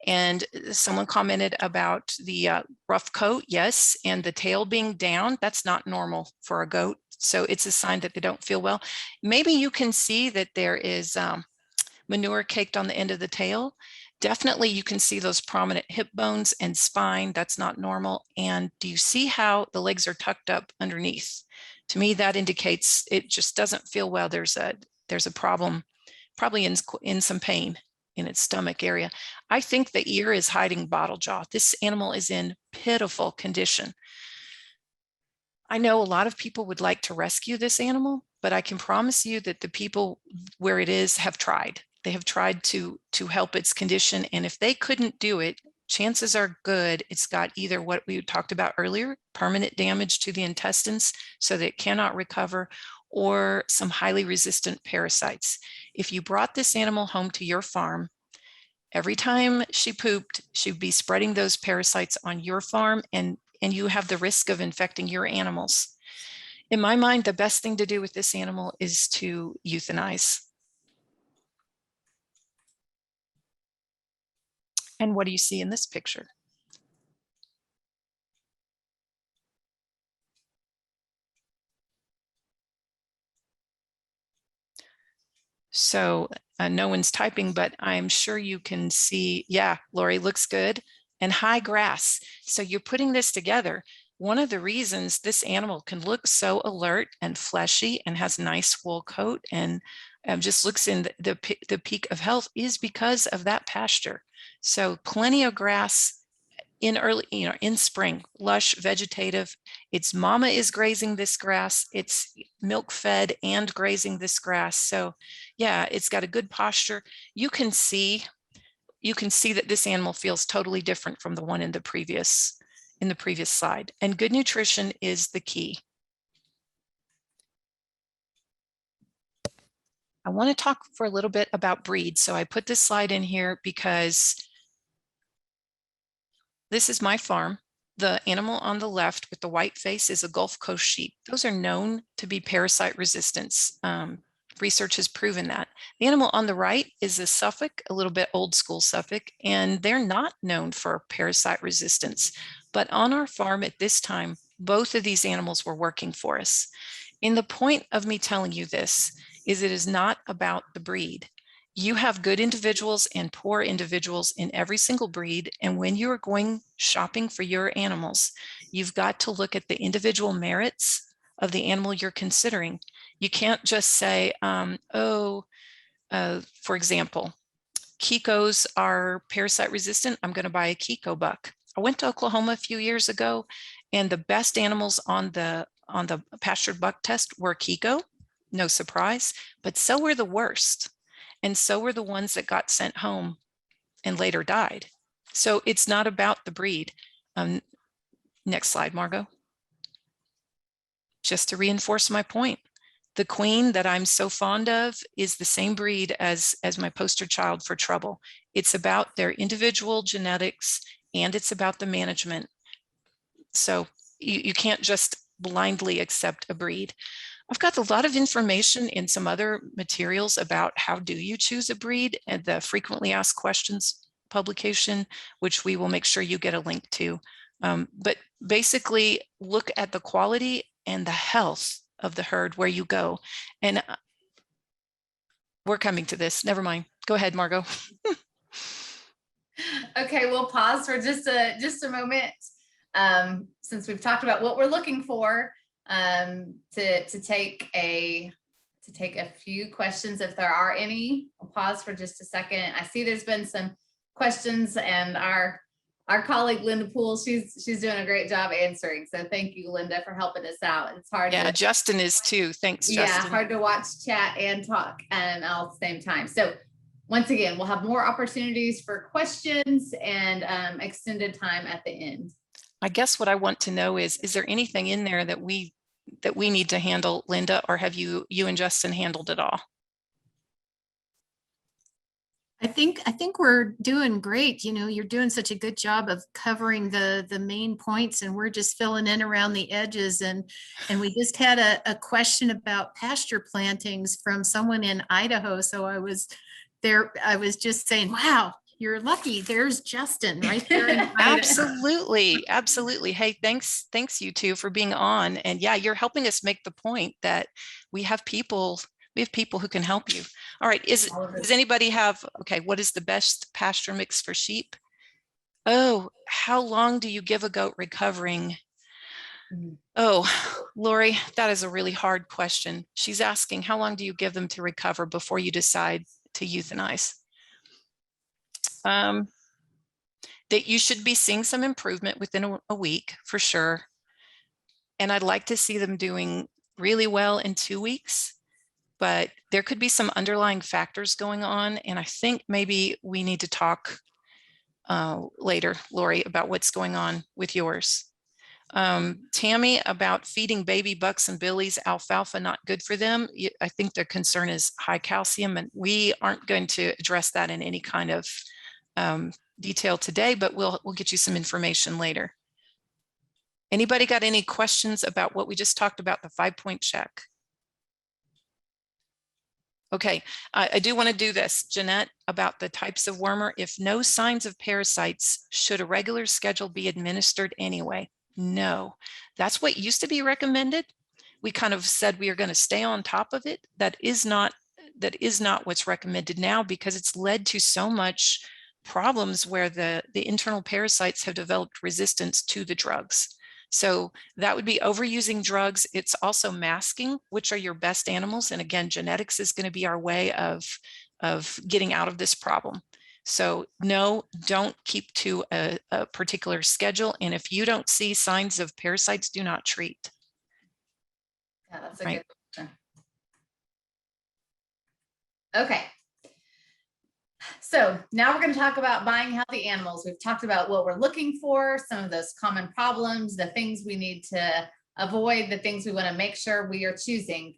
And someone commented about the rough coat, yes, and the tail being down. That's not normal for a goat. So it's a sign that they don't feel well. Maybe you can see that there is manure caked on the end of the tail. Definitely you can see those prominent hip bones and spine. That's not normal. And do you see how the legs are tucked up underneath? To me, that indicates it just doesn't feel well. There's a problem, probably in some pain in its stomach area. I think the ear is hiding bottle jaw. This animal is in pitiful condition. I know a lot of people would like to rescue this animal, but I can promise you that the people where it is have tried. They have tried to help its condition. And if they couldn't do it, chances are good it's got either what we talked about earlier, permanent damage to the intestines so that it cannot recover, or some highly resistant parasites. If you brought this animal home to your farm, every time she pooped, she'd be spreading those parasites on your farm, and you have the risk of infecting your animals. In my mind, the best thing to do with this animal is to euthanize. And what do you see in this picture? So no one's typing, but I'm sure you can see, yeah, Lori, looks good. And high grass. So you're putting this together. One of the reasons this animal can look so alert and fleshy and has nice wool coat and just looks in the peak of health is because of that pasture. So plenty of grass in early, in spring, lush, vegetative. Its mama is grazing this grass. It's milk fed and grazing this grass. So yeah, it's got a good posture. You can see, you can see that this animal feels totally different from the one in the previous slide. And good nutrition is the key. I want to talk for a little bit about breed. So I put this slide in here because this is my farm. The animal on the left with the white face is a Gulf Coast sheep. Those are known to be parasite resistant. Research has proven that. The animal on the right is a Suffolk, a little bit old school Suffolk, and they're not known for parasite resistance. But on our farm at this time, both of these animals were working for us. And the point of me telling you this is it is not about the breed. You have good individuals and poor individuals in every single breed. And when you are going shopping for your animals, you've got to look at the individual merits of the animal you're considering. You can't just say, for example, Kikos are parasite resistant. I'm going to buy a Kiko buck. I went to Oklahoma a few years ago, and the best animals on the pastured buck test were Kiko. No surprise, but so were the worst. And so were the ones that got sent home and later died. So it's not about the breed. Next slide, Margo. Just to reinforce my point, the queen that I'm so fond of is the same breed as my poster child for trouble. It's about their individual genetics and it's about the management. So you can't just blindly accept a breed. I've got a lot of information in some other materials about how do you choose a breed and the frequently asked questions publication, which we will make sure you get a link to. But basically look at the quality and the health of the herd where you go. And we're coming to this. Never mind. Go ahead, Margo. Okay, we'll pause for just a moment. Since we've talked about what we're looking for, to take a few questions if there are any. I'll pause for just a second. I see there's been some questions, and our colleague Linda Poole, she's doing a great job answering. So thank you, Linda, for helping us out. It's hard. Yeah, Justin is too. Thanks, Justin. Yeah, hard to watch chat and talk all at the same time. So once again, we'll have more opportunities for questions and extended time at the end. I guess what I want to know is there anything in there that we need to handle, Linda, or have you and Justin handled it all? I think we're doing great. You know, you're doing such a good job of covering the main points, and we're just filling in around the edges. And we just had a question about pasture plantings from someone in Idaho. So I was just saying, wow, you're lucky. There's Justin right there in Idaho. Absolutely. Hey, thanks you two for being on. And yeah, you're helping us make the point that we have people who can help you. All right, does anybody have, okay, what is the best pasture mix for sheep? Oh, how long do you give a goat recovering? Oh, Lori, that is a really hard question. She's asking, how long do you give them to recover before you decide to euthanize? That you should be seeing some improvement within a week for sure. And I'd like to see them doing really well in 2 weeks, but there could be some underlying factors going on. And I think maybe we need to talk later, Lori, about what's going on with yours. Tammy, about feeding baby bucks and billies alfalfa, not good for them. I think their concern is high calcium, and we aren't going to address that in any kind of detail today, but we'll get you some information later. Anybody got any questions about what we just talked about, the 5-point check? Okay, I do want to do this, Jeanette, about the types of wormer. If no signs of parasites, should a regular schedule be administered anyway? No, that's what used to be recommended. We kind of said we are going to stay on top of it. That is not what's recommended now, because it's led to so much problems where the internal parasites have developed resistance to the drugs. So that would be overusing drugs. It's also masking, which are your best animals. And again, genetics is going to be our way of getting out of this problem. So no, don't keep to a particular schedule. And if you don't see signs of parasites, do not treat. Yeah, that's a good question. Okay. So now we're going to talk about buying healthy animals. We've talked about what we're looking for, some of those common problems, the things we need to avoid, the things we want to make sure we are choosing.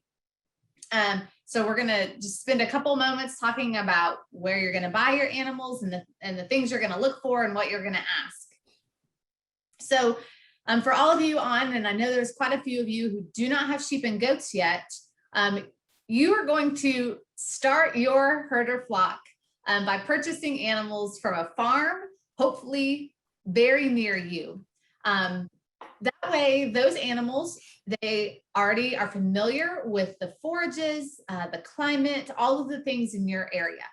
So we're going to just spend a couple moments talking about where you're going to buy your animals and the things you're going to look for and what you're going to ask. So for all of you on, and I know there's quite a few of you who do not have sheep and goats yet, you are going to start your herd or flock by purchasing animals from a farm, hopefully very near you. That way, those animals, they already are familiar with the forages, the climate, all of the things in your area.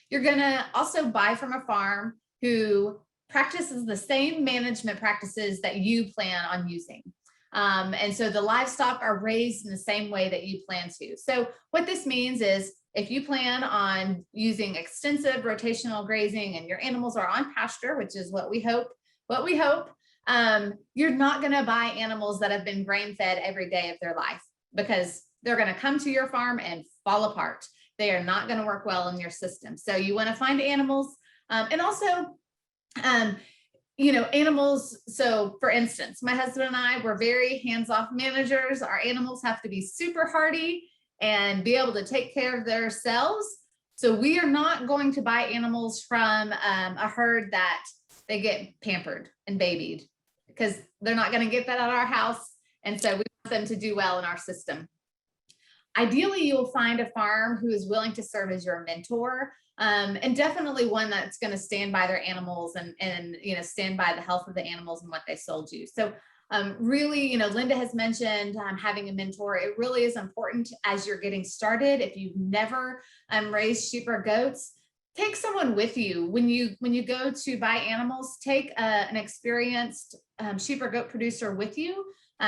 You're going to also buy from a farm who practices the same management practices that you plan on using. And so the livestock are raised in the same way that you plan to. So what this means is if you plan on using extensive rotational grazing and your animals are on pasture, which is what we hope, you're not going to buy animals that have been grain fed every day of their life, because they're going to come to your farm and fall apart. They are not going to work well in your system. So you want to find animals, and also, animals. So for instance, my husband and I were very hands-off managers. Our animals have to be super hardy and be able to take care of themselves. So we are not going to buy animals from a herd that they get pampered and babied, because they're not going to get that at our house. And so we want them to do well in our system. Ideally, you'll find a farm who is willing to serve as your mentor, and definitely one that's going to stand by their animals and stand by the health of the animals and what they sold you. So really, Linda has mentioned having a mentor. It really is important as you're getting started. If you've never raised sheep or goats, take someone with you. When you go to buy animals, take an experienced sheep or goat producer with you,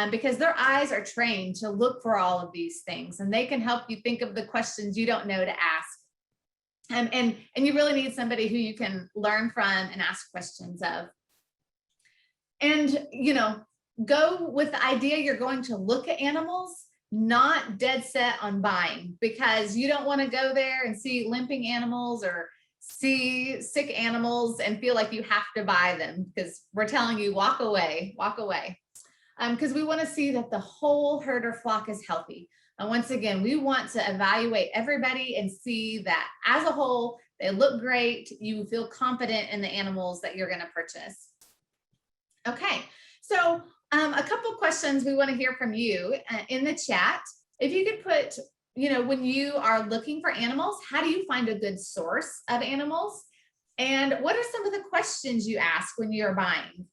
because their eyes are trained to look for all of these things, and they can help you think of the questions you don't know to ask. And you really need somebody who you can learn from and ask questions of. And, go with the idea you're going to look at animals, not dead set on buying, because you don't want to go there and see limping animals or see sick animals and feel like you have to buy them, because we're telling you, walk away. Because we want to see that the whole herd or flock is healthy. And once again, we want to evaluate everybody and see that as a whole, they look great. You feel confident in the animals that you're going to purchase. Okay, so a couple questions we want to hear from you in the chat. If you could put, when you are looking for animals, how do you find a good source of animals? And what are some of the questions you ask when you're buying?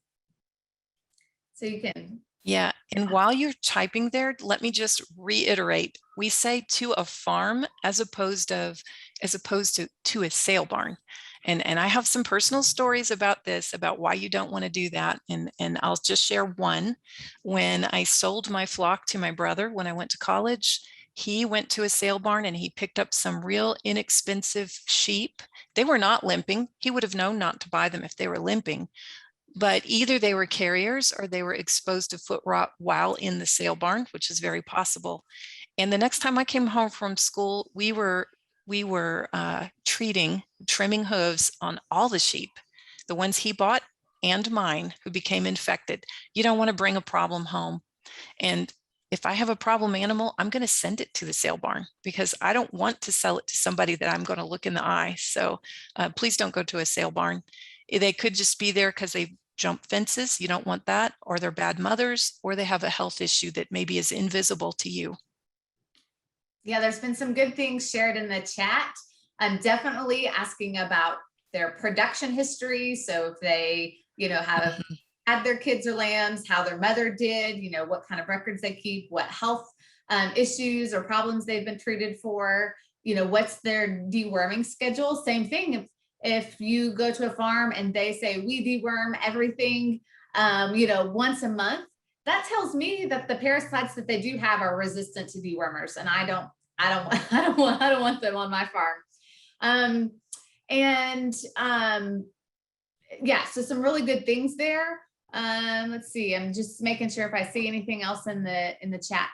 So you can. Yeah, and while you're typing there, let me just reiterate, we say to a farm as opposed to a sale barn. And I have some personal stories about this, about why you don't want to do that. And I'll just share one. When I sold my flock to my brother when I went to college, he went to a sale barn and he picked up some real inexpensive sheep. They were not limping. He would have known not to buy them if they were limping. But either they were carriers or they were exposed to foot rot while in the sale barn, which is very possible. And the next time I came home from school, we were trimming hooves on all the sheep, the ones he bought and mine, who became infected. You don't want to bring a problem home. And if I have a problem animal, I'm going to send it to the sale barn, because I don't want to sell it to somebody that I'm going to look in the eye. So please don't go to a sale barn. They could just be there because they jump fences. You don't want that, or they're bad mothers, or they have a health issue that maybe is invisible to you. Yeah, there's been some good things shared in the chat. I'm definitely asking about their production history. So if they, have had their kids or lambs, how their mother did, what kind of records they keep, what health issues or problems they've been treated for, what's their deworming schedule. Same thing. If you go to a farm and they say we deworm everything, once a month, that tells me that the parasites that they do have are resistant to dewormers, and I don't want them on my farm. Yeah, so some really good things there. Let's see. I'm just making sure if I see anything else in the chat.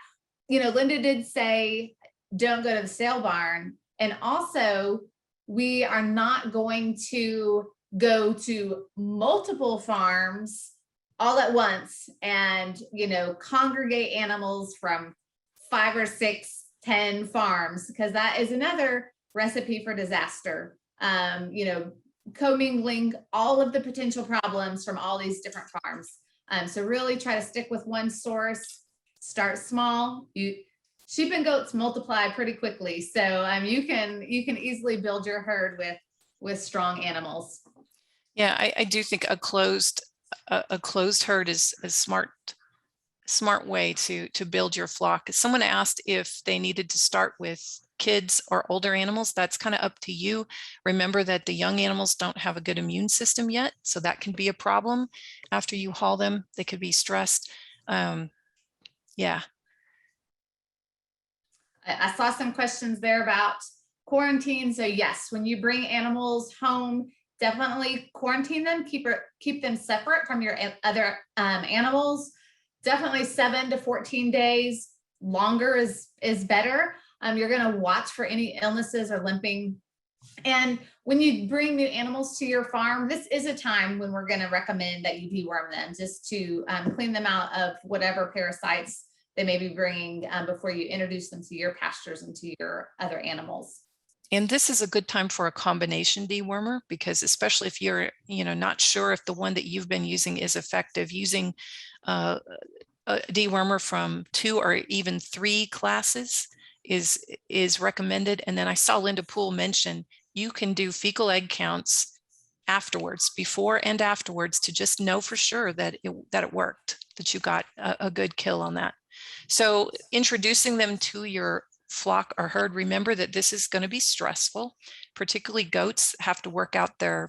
Linda did say don't go to the sale barn, and also we are not going to go to multiple farms all at once and, you know, congregate animals from 5 or 6, 10 farms, because that is another recipe for disaster. You know, commingling all of the potential problems from all these different farms. So really try to stick with one source, start small. Sheep and goats multiply pretty quickly. So you can easily build your herd with strong animals. Yeah, I do think a closed herd is a smart way to build your flock. Someone asked if they needed to start with kids or older animals. That's kind of up to you. Remember that the young animals don't have a good immune system yet, so that can be a problem. After you haul them, they could be stressed. Yeah. I saw some questions there about quarantine. So yes, when you bring animals home, definitely quarantine them, keep them separate from your other animals. Definitely 7 to 14 days. Longer is better. You're going to watch for any illnesses or limping. And when you bring new animals to your farm, this is a time when we're going to recommend that you deworm them, just to clean them out of whatever parasites they may be bringing before you introduce them to your pastures and to your other animals. And this is a good time for a combination dewormer, because especially if you're, not sure if the one that you've been using is effective, using a dewormer from 2 or even 3 classes is recommended. And then I saw Linda Poole mention you can do fecal egg counts afterwards, before and afterwards, to just know for sure that it worked, that you got a good kill on that. So introducing them to your flock or herd, remember that this is going to be stressful. Particularly goats have to work out I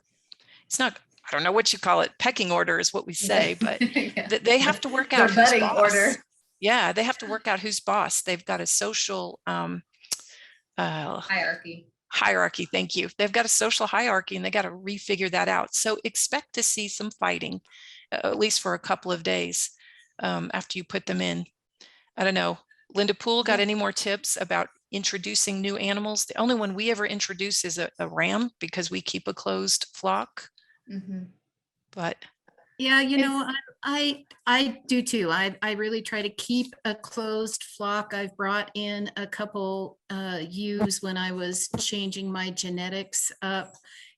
don't know what you call it, pecking order is what we say, but Yeah. they have to work out Their who's budding boss. order. Yeah, they have to work out who's boss. They've got a social hierarchy. Thank you. They've got a social hierarchy, and they got to refigure that out. So expect to see some fighting, at least for a couple of days after you put them in. I don't know. Linda Poole, got any more tips about introducing new animals? The only one we ever introduce is a ram, because we keep a closed flock. Mm-hmm. But yeah, I do too. I really try to keep a closed flock. I've brought in a couple ewes when I was changing my genetics up.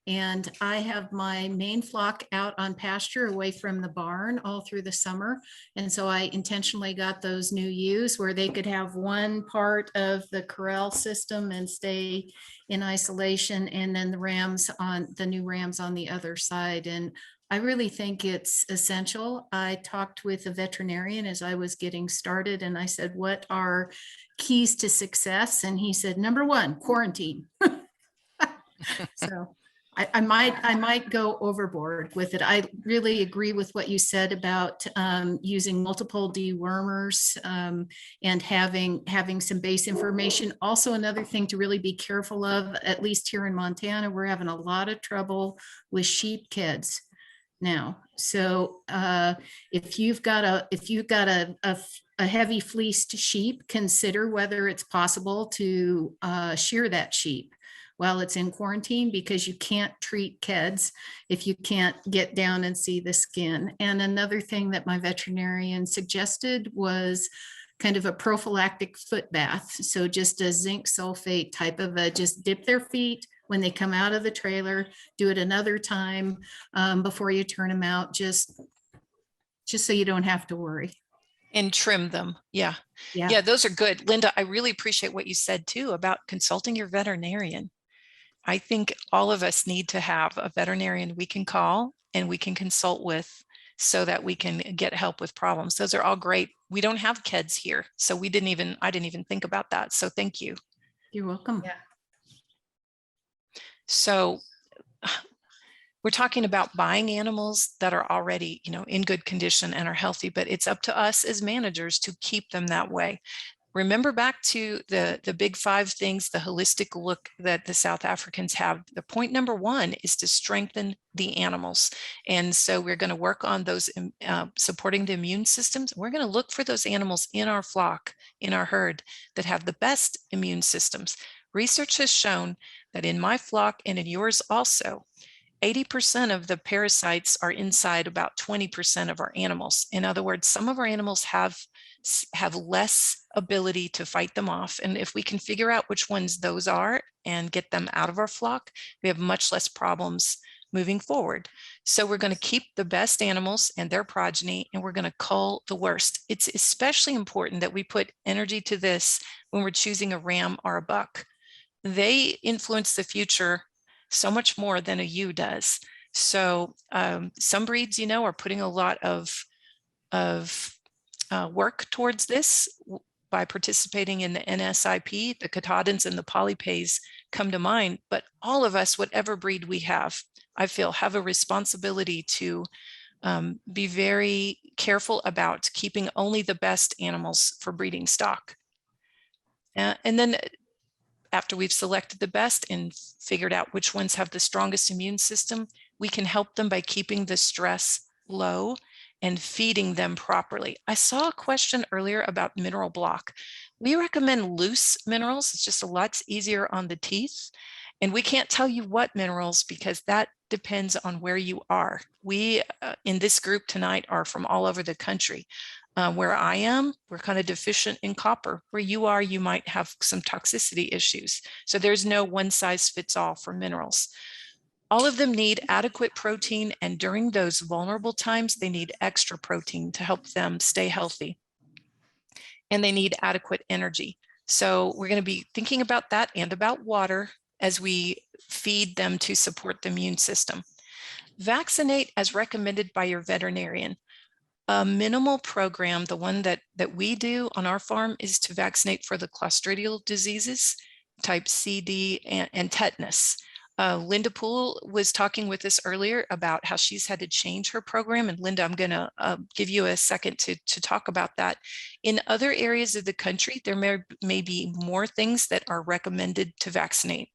And I have my main flock out on pasture away from the barn all through the summer. And so I intentionally got those new ewes where they could have one part of the corral system and stay in isolation, and then the new rams on the other side. And I really think it's essential. I talked with a veterinarian as I was getting started, and I said, what are keys to success? And he said, number 1, quarantine. So I might go overboard with it. I really agree with what you said about using multiple dewormers and having some base information. Also, another thing to really be careful of, at least here in Montana, we're having a lot of trouble with sheep kids now. So if you've got a heavy fleeced sheep, consider whether it's possible to shear that sheep while it's in quarantine, because you can't treat kids if you can't get down and see the skin. And another thing that my veterinarian suggested was kind of a prophylactic foot bath. So just a zinc sulfate type of just dip their feet when they come out of the trailer, do it another time before you turn them out, just so you don't have to worry. And trim them. Yeah, those are good. Linda, I really appreciate what you said too about consulting your veterinarian. I think all of us need to have a veterinarian we can call and we can consult with, so that we can get help with problems. Those are all great. We don't have kids here, so I didn't even think about that. So thank you. You're welcome. Yeah. So we're talking about buying animals that are already, in good condition and are healthy, but it's up to us as managers to keep them that way. Remember back to the big 5 things, the holistic look that the South Africans have. The point number 1 is to strengthen the animals. And so we're going to work on those supporting the immune systems. We're going to look for those animals in our flock, in our herd, that have the best immune systems. Research has shown that in my flock and in yours also, 80% of the parasites are inside about 20% of our animals. In other words, some of our animals have less ability to fight them off. And if we can figure out which ones those are and get them out of our flock, we have much less problems moving forward. So we're going to keep the best animals and their progeny, and we're going to cull the worst. It's especially important that we put energy to this when we're choosing a ram or a buck. They influence the future so much more than a ewe does. So some breeds, you know, are putting a lot of work towards this by participating in the NSIP. The Katahdins and the Polypays come to mind, but all of us, whatever breed we have, I feel have a responsibility to be very careful about keeping only the best animals for breeding stock. And then after we've selected the best and figured out which ones have the strongest immune system, we can help them by keeping the stress low and feeding them properly. I saw a question earlier about mineral block. We recommend loose minerals. It's just a lot easier on the teeth. And we can't tell you what minerals because that depends on where you are. We in this group tonight are from all over the country. Where I am, we're kind of deficient in copper. Where you are, you might have some toxicity issues. So there's no one size fits all for minerals. All of them need adequate protein, and during those vulnerable times, they need extra protein to help them stay healthy. And they need adequate energy. So we're going to be thinking about that and about water as we feed them to support the immune system. Vaccinate as recommended by your veterinarian. A minimal program, the one that we do on our farm, is to vaccinate for the clostridial diseases, type C, D, and tetanus. Linda Poole was talking with us earlier about how she's had to change her program. And Linda, I'm going to give you a second to talk about that. In other areas of the country, there may be more things that are recommended to vaccinate.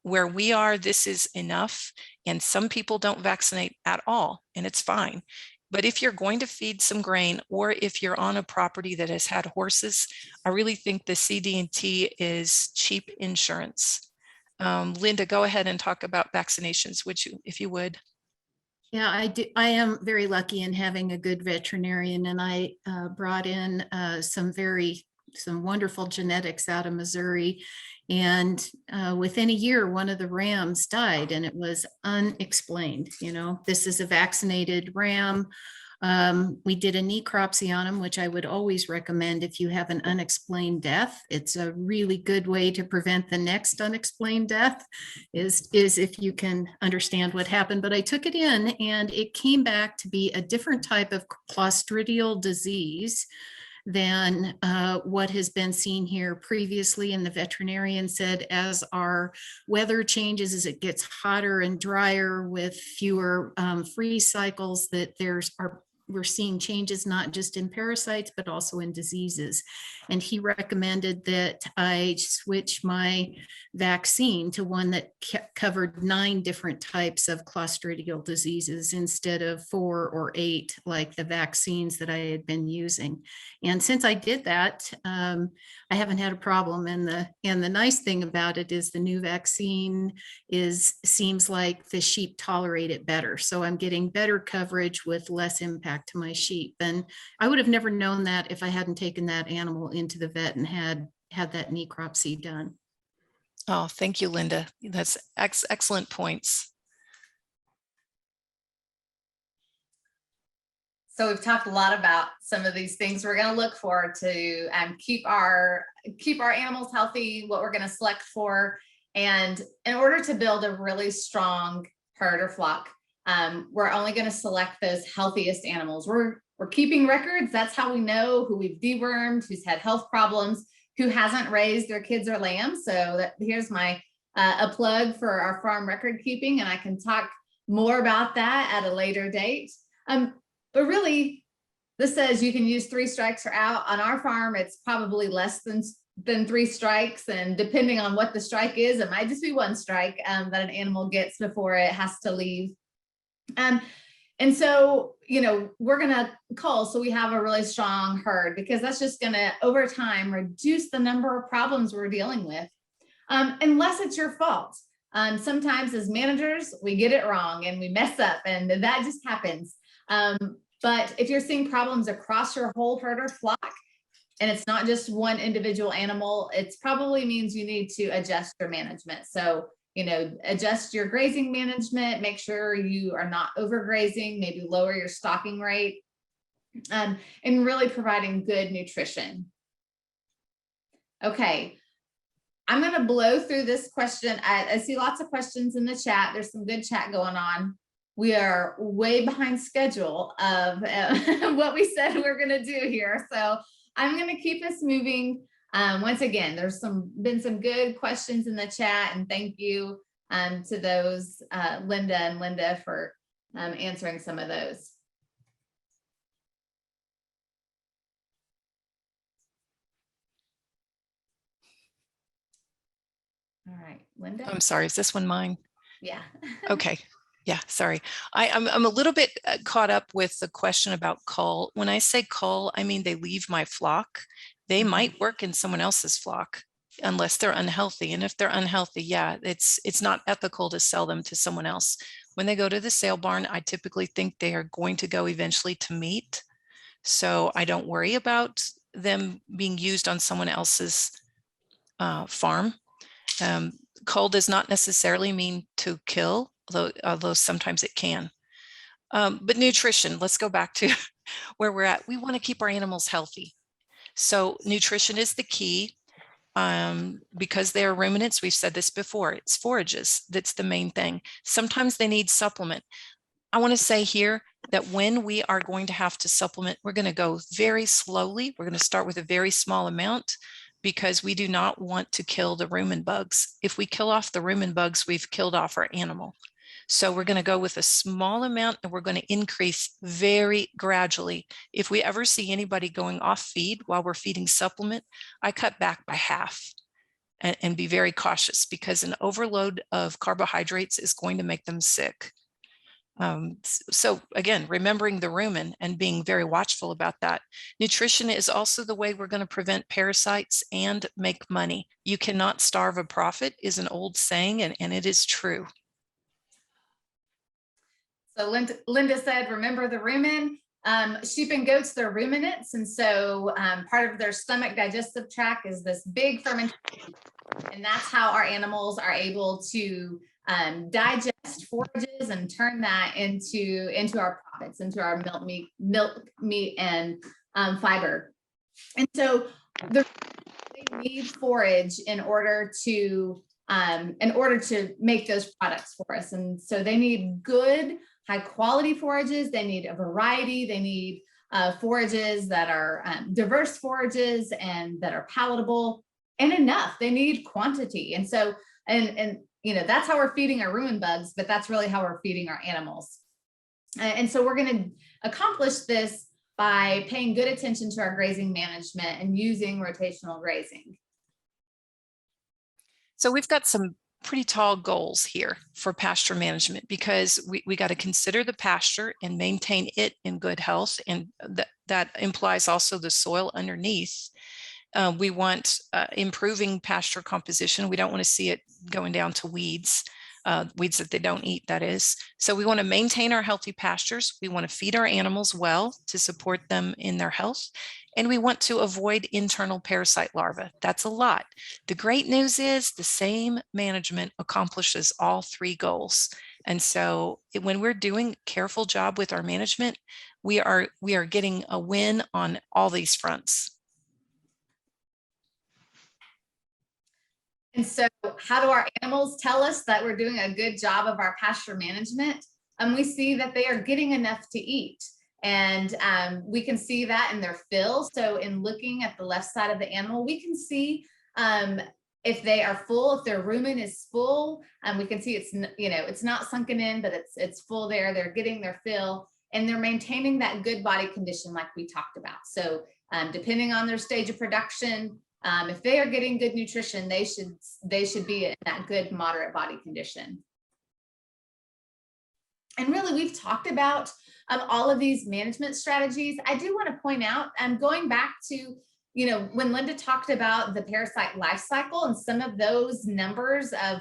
Where we are, this is enough. And some people don't vaccinate at all, and it's fine. But if you're going to feed some grain, or if you're on a property that has had horses, I really think the CD&T is cheap insurance. Linda, go ahead and talk about vaccinations, if you would. Yeah, I do. I am very lucky in having a good veterinarian, and I brought in some wonderful genetics out of Missouri. And within a year, one of the rams died, and it was unexplained. You know, this is a vaccinated ram. We did a necropsy on him, which I would always recommend if you have an unexplained death. It's a really good way to prevent the next unexplained death is if you can understand what happened. But I took it in, and it came back to be a different type of clostridial disease than what has been seen here previously. And the veterinarian said, as our weather changes, as it gets hotter and drier with fewer freeze cycles, that we're seeing changes not just in parasites, but also in diseases. And he recommended that I switch my vaccine to one that covered 9 different types of clostridial diseases instead of 4 or 8, like the vaccines that I had been using. And since I did that, I haven't had a problem. And the nice thing about it is the new vaccine seems like the sheep tolerate it better. So I'm getting better coverage with less impact to my sheep. And I would have never known that if I hadn't taken that animal into the vet and had that necropsy done. Oh, thank you, Linda. That's excellent points. So we've talked a lot about some of these things we're going to look for to keep our animals healthy, what we're going to select for. And in order to build a really strong herd or flock, we're only going to select those healthiest animals. We're keeping records. That's how we know who we've dewormed, who's had health problems, who hasn't raised their kids or lambs. So here's my a plug for our farm record keeping, and I can talk more about that at a later date. But really, this says you can use 3 strikes or out. On our farm, it's probably less than 3 strikes, and depending on what the strike is, it might just be 1 strike that an animal gets before it has to leave. And so, you know, we're going to cull so we have a really strong herd, because that's just going to, over time, reduce the number of problems we're dealing with. unless it's your fault. Sometimes as managers, we get it wrong and we mess up, and that just happens. But if you're seeing problems across your whole herd or flock, and it's not just one individual animal, it probably means you need to adjust your management. So, you know, adjust your grazing management, make sure you are not overgrazing, maybe lower your stocking rate, and really providing good nutrition. Okay, I'm going to blow through this question. I see lots of questions in the chat. There's some good chat going on. We are way behind schedule of what we said we're going to do here. So I'm going to keep us moving. Once again, there's been some good questions in the chat, and thank you to those, Linda and Linda, for answering some of those. All right, Linda. I'm sorry, is this one mine? Yeah. Okay. Yeah, sorry. I'm a little bit caught up with the question about cull. When I say cull, I mean they leave my flock. They might work in someone else's flock unless they're unhealthy. And if they're unhealthy, yeah, it's not ethical to sell them to someone else. When they go to the sale barn, I typically think they are going to go eventually to meat. So I don't worry about them being used on someone else's farm. Cull does not necessarily mean to kill, although sometimes it can. But nutrition, let's go back to where we're at. We want to keep our animals healthy. So nutrition is the key. Because they are ruminants, we've said this before, it's forages. That's the main thing. Sometimes they need supplement. I want to say here that when we are going to have to supplement, we're going to go very slowly. We're going to start with a very small amount, because we do not want to kill the rumen bugs. If we kill off the rumen bugs, we've killed off our animal. So we're going to go with a small amount, and we're going to increase very gradually. If we ever see anybody going off feed while we're feeding supplement, I cut back by half and be very cautious, because an overload of carbohydrates is going to make them sick. So again, remembering the rumen and being very watchful about that. Nutrition is also the way we're going to prevent parasites and make money. You cannot starve a profit is an old saying, and it is true. So Linda said, remember the rumen. Sheep and goats, they're ruminants. And so part of their stomach digestive tract is this big fermentation. And that's how our animals are able to digest forages and turn that into our profits, into our milk, meat, and fiber. And so they need forage in order to make those products for us. And so they need good, high quality forages. They need a variety. They need forages that are diverse forages and that are palatable and enough. They need quantity. And so, and you know, that's how we're feeding our rumen bugs, but that's really how we're feeding our animals. And so we're going to accomplish this by paying good attention to our grazing management and using rotational grazing. So we've got some pretty tall goals here for pasture management, because we got to consider the pasture and maintain it in good health. And that implies also the soil underneath. We want improving pasture composition. We don't want to see it going down to weeds that they don't eat, that is. So we want to maintain our healthy pastures. We want to feed our animals well to support them in their health. And we want to avoid internal parasite larvae. That's a lot. The great news is the same management accomplishes all three goals. And so when we're doing a careful job with our management, we are getting a win on all these fronts. And so how do our animals tell us that we're doing a good job of our pasture management? We see that they are getting enough to eat. And we can see that in their fill. So in looking at the left side of the animal, we can see if they are full, if their rumen is full. We can see it's, you know, it's not sunken in, but it's full there. They're getting their fill and they're maintaining that good body condition like we talked about. So depending on their stage of production, if they are getting good nutrition, they should be in that good moderate body condition. And really, we've talked about all of these management strategies. I do want to point out, going back to when Linda talked about the parasite life cycle and some of those numbers of,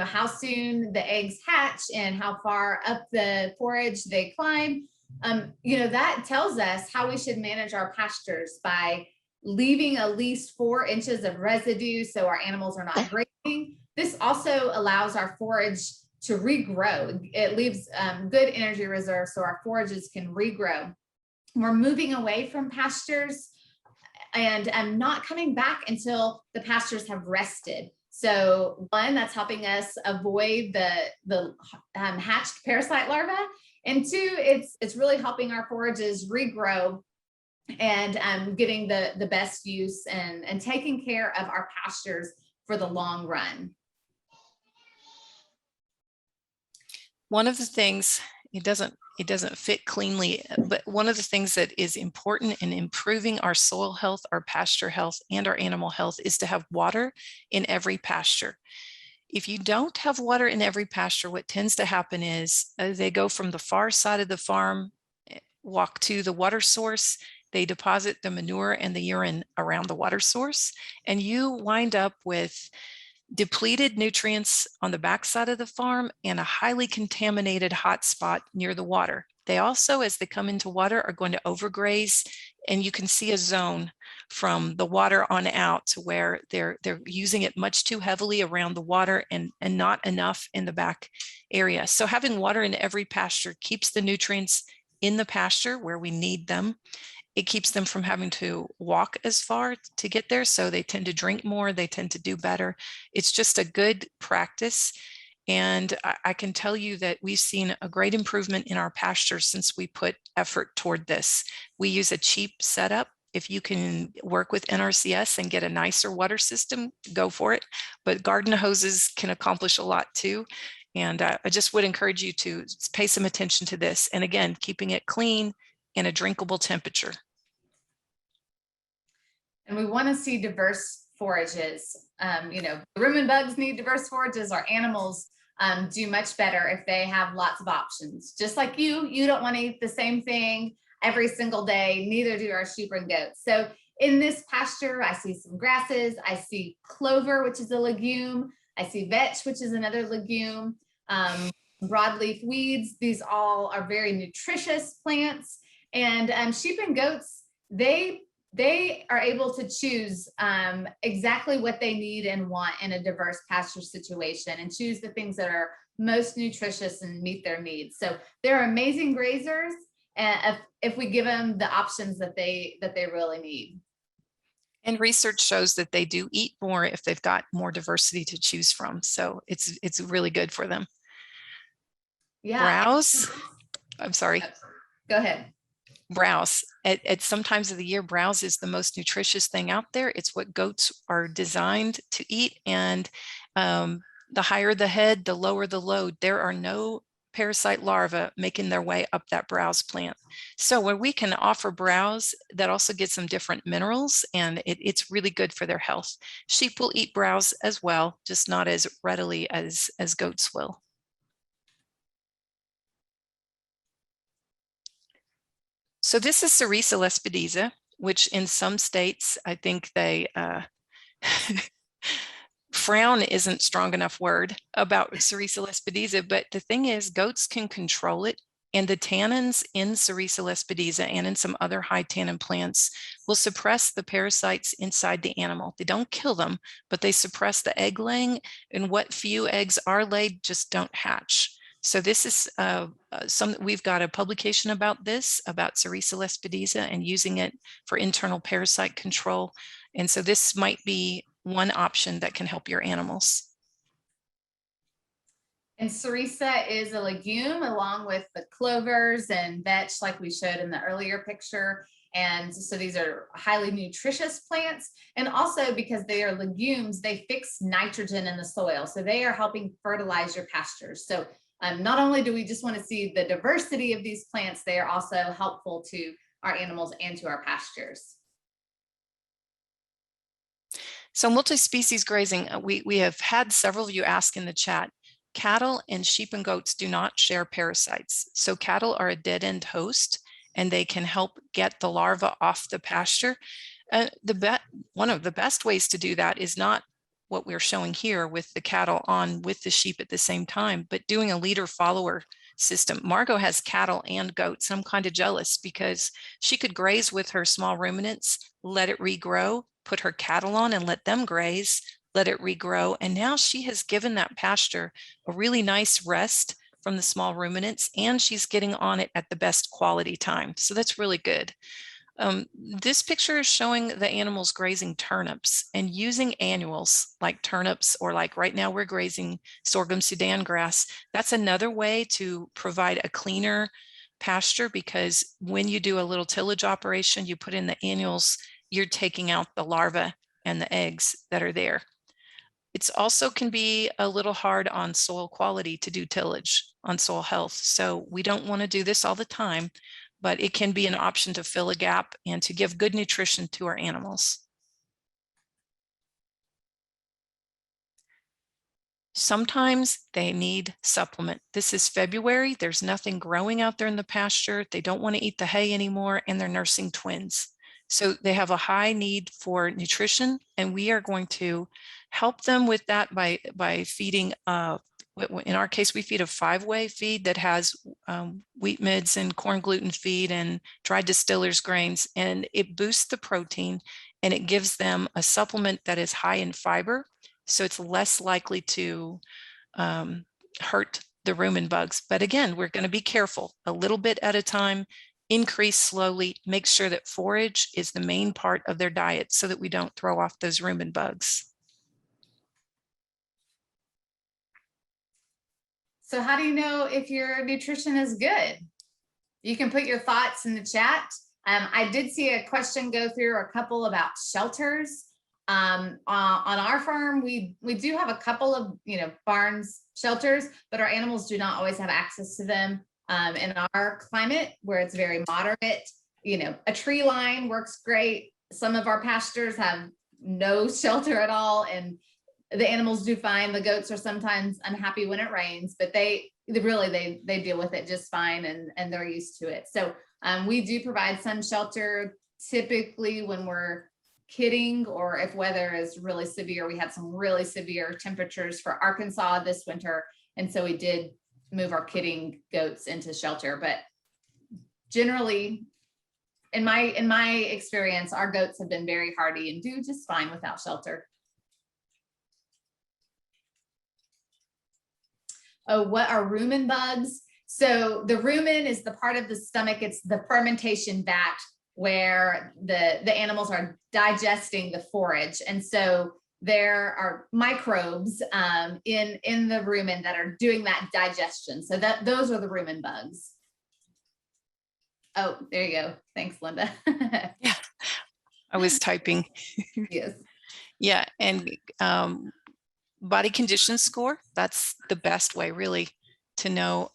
how soon the eggs hatch and how far up the forage they climb, that tells us how we should manage our pastures by leaving at least 4 inches of residue so our animals are not grazing. This also allows our forage to regrow. It leaves good energy reserve so our forages can regrow. We're moving away from pastures and not coming back until the pastures have rested. So one, that's helping us avoid the hatched parasite larvae. And two, it's really helping our forages regrow and getting the best use and taking care of our pastures for the long run. One of the things, it doesn't fit cleanly, but one of the things that is important in improving our soil health, our pasture health, and our animal health is to have water in every pasture. If you don't have water in every pasture, what tends to happen is they go from the far side of the farm, walk to the water source, they deposit the manure and the urine around the water source, and you wind up with depleted nutrients on the backside of the farm and a highly contaminated hot spot near the water. They also, as they come into water, are going to overgraze, and you can see a zone from the water on out to where they're using it much too heavily around the water and not enough in the back area. So having water in every pasture keeps the nutrients in the pasture where we need them. It keeps them from having to walk as far to get there. So they tend to drink more, they tend to do better. It's just a good practice. And I can tell you that we've seen a great improvement in our pasture since we put effort toward this. We use a cheap setup. If you can work with NRCS and get a nicer water system, go for it. But garden hoses can accomplish a lot too. And I just would encourage you to pay some attention to this. And again, keeping it clean and a drinkable temperature. And we want to see diverse forages. Rumen bugs need diverse forages. Our animals do much better if they have lots of options. Just like you don't want to eat the same thing every single day, neither do our sheep and goats. So in this pasture, I see some grasses, I see clover, which is a legume, I see vetch, which is another legume, broadleaf weeds. These all are very nutritious plants. And sheep and goats, they are able to choose exactly what they need and want in a diverse pasture situation and choose the things that are most nutritious and meet their needs. So they're amazing grazers if we give them the options that they really need. And research shows that they do eat more if they've got more diversity to choose from. So it's really good for them. Yeah. Browse. I'm sorry. Go ahead. Browse. At some times of the year, browse is the most nutritious thing out there. It's what goats are designed to eat. And the higher the head, the lower the load. There are no parasite larvae making their way up that browse plant. So when we can offer browse, that also gets them different minerals, and it's really good for their health. Sheep will eat browse as well, just not as readily as goats will. So this is Sericea lespedeza, which in some states, I think they frown isn't strong enough word about Sericea lespedeza, but the thing is goats can control it, and the tannins in Sericea lespedeza and in some other high tannin plants will suppress the parasites inside the animal. They don't kill them, but they suppress the egg laying, and what few eggs are laid just don't hatch. So this is we've got a publication about this, about Sericea lespedeza and using it for internal parasite control. And so this might be one option that can help your animals. And Sericea is a legume along with the clovers and vetch like we showed in the earlier picture. And so these are highly nutritious plants. And also because they are legumes, they fix nitrogen in the soil. So they are helping fertilize your pastures. So not only do we just want to see the diversity of these plants, they are also helpful to our animals and to our pastures. So multi-species grazing, we have had several of you ask in the chat, cattle and sheep and goats do not share parasites. So cattle are a dead-end host, and they can help get the larva off the pasture. One of the best ways to do that is not what we're showing here with the cattle on with the sheep at the same time, but doing a leader follower system. Margo has cattle and goats. I'm kind of jealous because she could graze with her small ruminants, let it regrow, put her cattle on and let them graze, let it regrow. And now she has given that pasture a really nice rest from the small ruminants, and she's getting on it at the best quality time. So that's really good. This picture is showing the animals grazing turnips and using annuals like turnips, or like right now we're grazing sorghum Sudan grass. That's another way to provide a cleaner pasture, because when you do a little tillage operation, you put in the annuals, you're taking out the larvae and the eggs that are there. It's also can be a little hard on soil quality to do tillage, on soil health. So we don't want to do this all the time, but it can be an option to fill a gap and to give good nutrition to our animals. Sometimes they need supplement. This is February. There's nothing growing out there in the pasture. They don't want to eat the hay anymore, and they're nursing twins. So they have a high need for nutrition, and we are going to help them with that by feeding in our case, we feed a 5-way feed that has wheat midds and corn gluten feed and dried distillers grains, and it boosts the protein and it gives them a supplement that is high in fiber. So it's less likely to hurt the rumen bugs. But again, we're going to be careful, a little bit at a time, increase slowly, make sure that forage is the main part of their diet so that we don't throw off those rumen bugs. So how do you know if your nutrition is good? You can put your thoughts in the chat. I did see a question go through, a couple about shelters. On our farm, we do have a couple of, barns shelters, but our animals do not always have access to them. In our climate where it's very moderate, a tree line works great. Some of our pastures have no shelter at all, and the animals do fine. The goats are sometimes unhappy when it rains, but they deal with it just fine, and they're used to it. So we do provide some shelter typically when we're kidding, or if weather is really severe. We had some really severe temperatures for Arkansas this winter, and so we did move our kidding goats into shelter. But generally, in my experience, our goats have been very hardy and do just fine without shelter. Oh, what are rumen bugs? So the rumen is the part of the stomach. It's the fermentation vat where the animals are digesting the forage. And so there are microbes in the rumen that are doing that digestion. So those are the rumen bugs. Oh, there you go. Thanks, Linda. Yeah, I was typing. Yes. Yeah, and body condition score, that's the best way really to know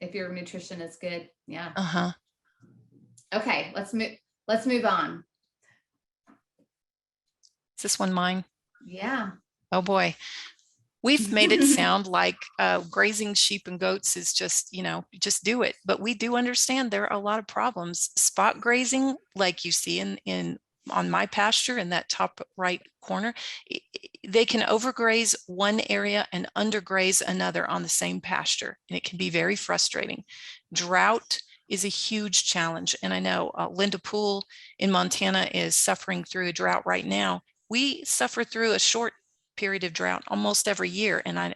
if your nutrition is good. Yeah. Okay, let's move on. Is this one mine? Yeah. Oh boy, we've made it sound like grazing sheep and goats is just, just do it, but we do understand there are a lot of problems. Spot grazing, like you see on my pasture in that top right corner, they can overgraze one area and undergraze another on the same pasture, and it can be very frustrating. Drought is a huge challenge, and I know Linda Poole in Montana is suffering through a drought right now. We suffer through a short period of drought almost every year, and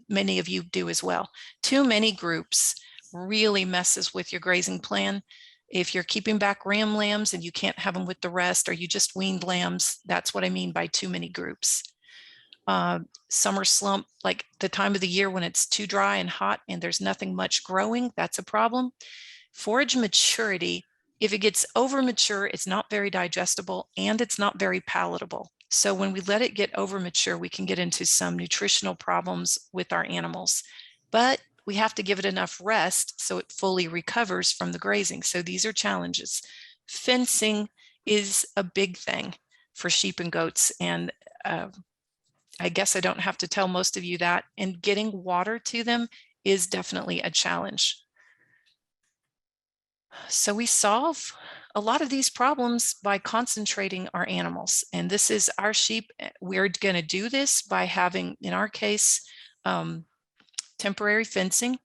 many of you do as well. Too many groups really messes with your grazing plan. If you're keeping back ram lambs and you can't have them with the rest, or you just weaned lambs, that's what I mean by too many groups. Summer slump, like the time of the year when it's too dry and hot and there's nothing much growing, that's a problem. Forage maturity, if it gets over mature, it's not very digestible and it's not very palatable. So when we let it get over mature, we can get into some nutritional problems with our animals. But we have to give it enough rest so it fully recovers from the grazing. So these are challenges. Fencing is a big thing for sheep and goats. And I guess I don't have to tell most of you that. And getting water to them is definitely a challenge. So we solve a lot of these problems by concentrating our animals. And this is our sheep. We're going to do this by having, in our case, temporary fencing.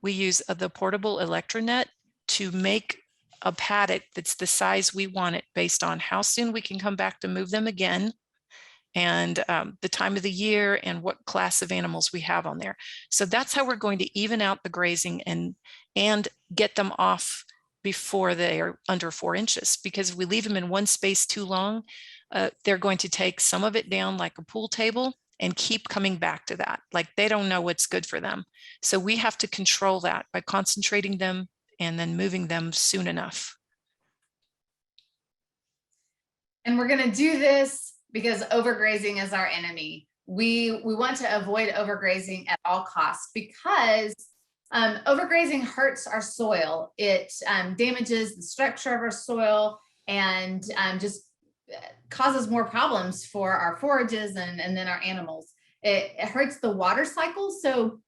We use the portable electronet to make a paddock that's the size we want it based on how soon we can come back to move them again, and the time of the year and what class of animals we have on there. So that's how we're going to even out the grazing and get them off before they are under 4 inches. Because if we leave them in one space too long, they're going to take some of it down like a pool table and keep coming back to that. Like they don't know what's good for them. So we have to control that by concentrating them and then moving them soon enough. And we're going to do this because overgrazing is our enemy. We want to avoid overgrazing at all costs, because overgrazing hurts our soil. It damages the structure of our soil and just causes more problems for our forages and then our animals. It hurts the water cycle. So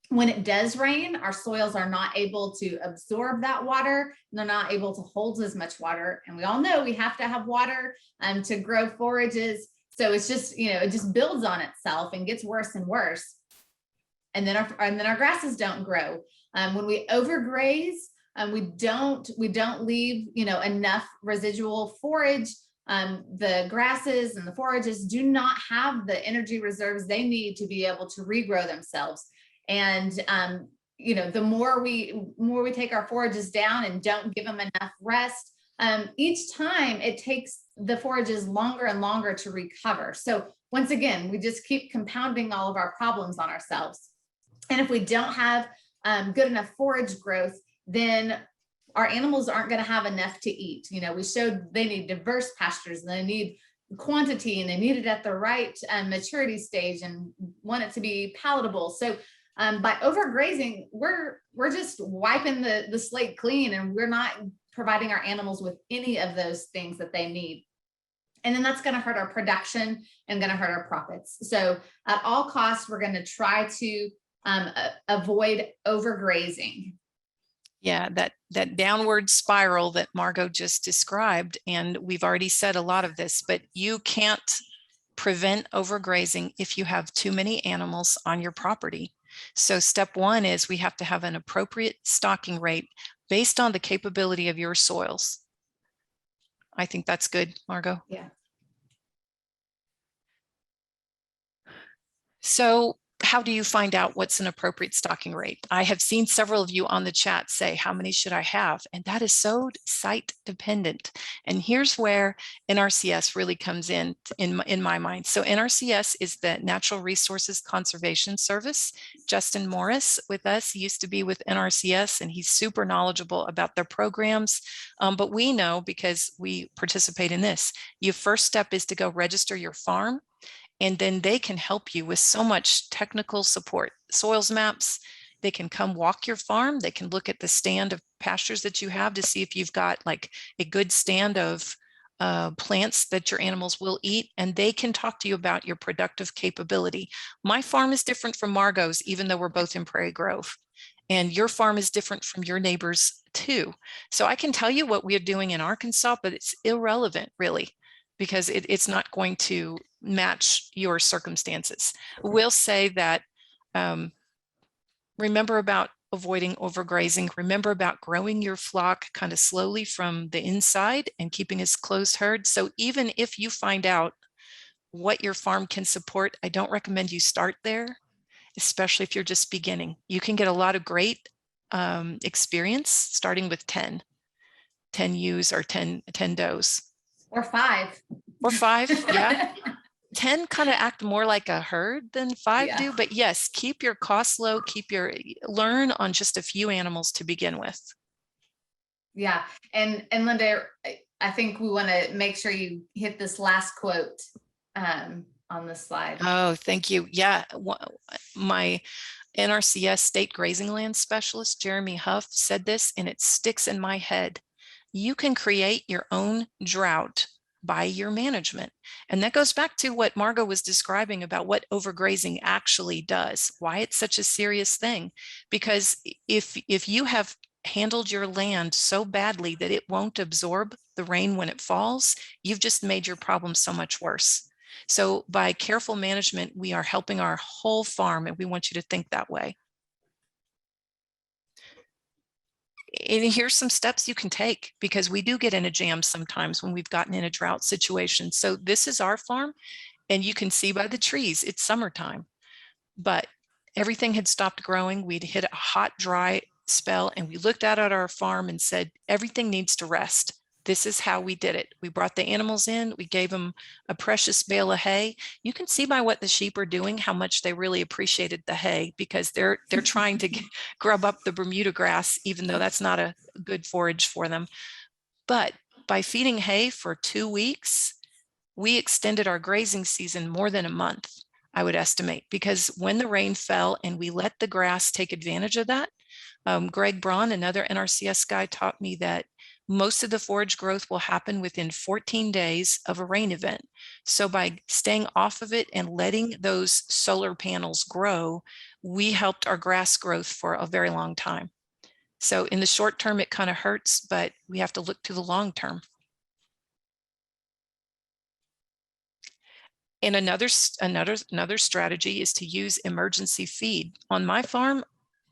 when it does rain, our soils are not able to absorb that water. They're not able to hold as much water. And we all know we have to have water to grow forages. So it's just, it just builds on itself and gets worse and worse. And then our grasses don't grow. When we overgraze, we don't leave, enough residual forage. The grasses and the forages do not have the energy reserves they need to be able to regrow themselves. And, the more we take our forages down and don't give them enough rest, each time it takes the forages longer and longer to recover. So once again, we just keep compounding all of our problems on ourselves. And if we don't have good enough forage growth, then our animals aren't going to have enough to eat. We showed they need diverse pastures, and they need quantity, and they need it at the right maturity stage and want it to be palatable. So by overgrazing, we're just wiping the slate clean, and we're not providing our animals with any of those things that they need. And then that's going to hurt our production and going to hurt our profits. So at all costs, we're going to try to avoid overgrazing. Yeah, that downward spiral that Margo just described, and we've already said a lot of this, but you can't prevent overgrazing if you have too many animals on your property. So step one is we have to have an appropriate stocking rate based on the capability of your soils. I think that's good, Margo. Yeah. So how do you find out what's an appropriate stocking rate? I have seen several of you on the chat say, how many should I have? And that is so site dependent. And here's where NRCS really comes in my mind. So NRCS is the Natural Resources Conservation Service. Justin Morris with us used to be with NRCS, and he's super knowledgeable about their programs. But we know, because we participate in this, your first step is to go register your farm. And then they can help you with so much technical support. Soils maps, they can come walk your farm. They can look at the stand of pastures that you have to see if you've got like a good stand of plants that your animals will eat. And they can talk to you about your productive capability. My farm is different from Margo's, even though we're both in Prairie Grove. And your farm is different from your neighbor's too. So I can tell you what we are doing in Arkansas, but it's irrelevant really, because it's not going to match your circumstances. We'll say that remember about avoiding overgrazing, remember about growing your flock kind of slowly from the inside and keeping as closed herd. So even if you find out what your farm can support, I don't recommend you start there, especially if you're just beginning. You can get a lot of great experience starting with 10 ewes or 10 does. Or 5. Or 5, yeah. 10 kind of act more like a herd than 5 do, but yes, keep your costs low, learn on just a few animals to begin with. Yeah, and Linda, I think we want to make sure you hit this last quote on the slide. Oh, thank you. Yeah, my NRCS state grazing land specialist, Jeremy Huff, said this, and it sticks in my head. You can create your own drought by your management. And that goes back to what Margo was describing about what overgrazing actually does, why it's such a serious thing. Because if you have handled your land so badly that it won't absorb the rain when it falls, you've just made your problem so much worse. So by careful management, we are helping our whole farm, and we want you to think that way. And here's some steps you can take, because we do get in a jam sometimes when we've gotten in a drought situation. So this is our farm, and you can see by the trees, it's summertime, but everything had stopped growing. We'd hit a hot, dry spell, and we looked out at our farm and said, everything needs to rest. This is how we did it. We brought the animals in, we gave them a precious bale of hay. You can see by what the sheep are doing how much they really appreciated the hay, because they're trying to grub up the Bermuda grass, even though that's not a good forage for them. But by feeding hay for 2 weeks, we extended our grazing season more than a month, I would estimate, because when the rain fell and we let the grass take advantage of that, Greg Braun, another NRCS guy, taught me that most of the forage growth will happen within 14 days of a rain event. So by staying off of it and letting those solar panels grow, we helped our grass growth for a very long time. So in the short term, it kind of hurts, but we have to look to the long term. And another strategy is to use emergency feed. On my farm,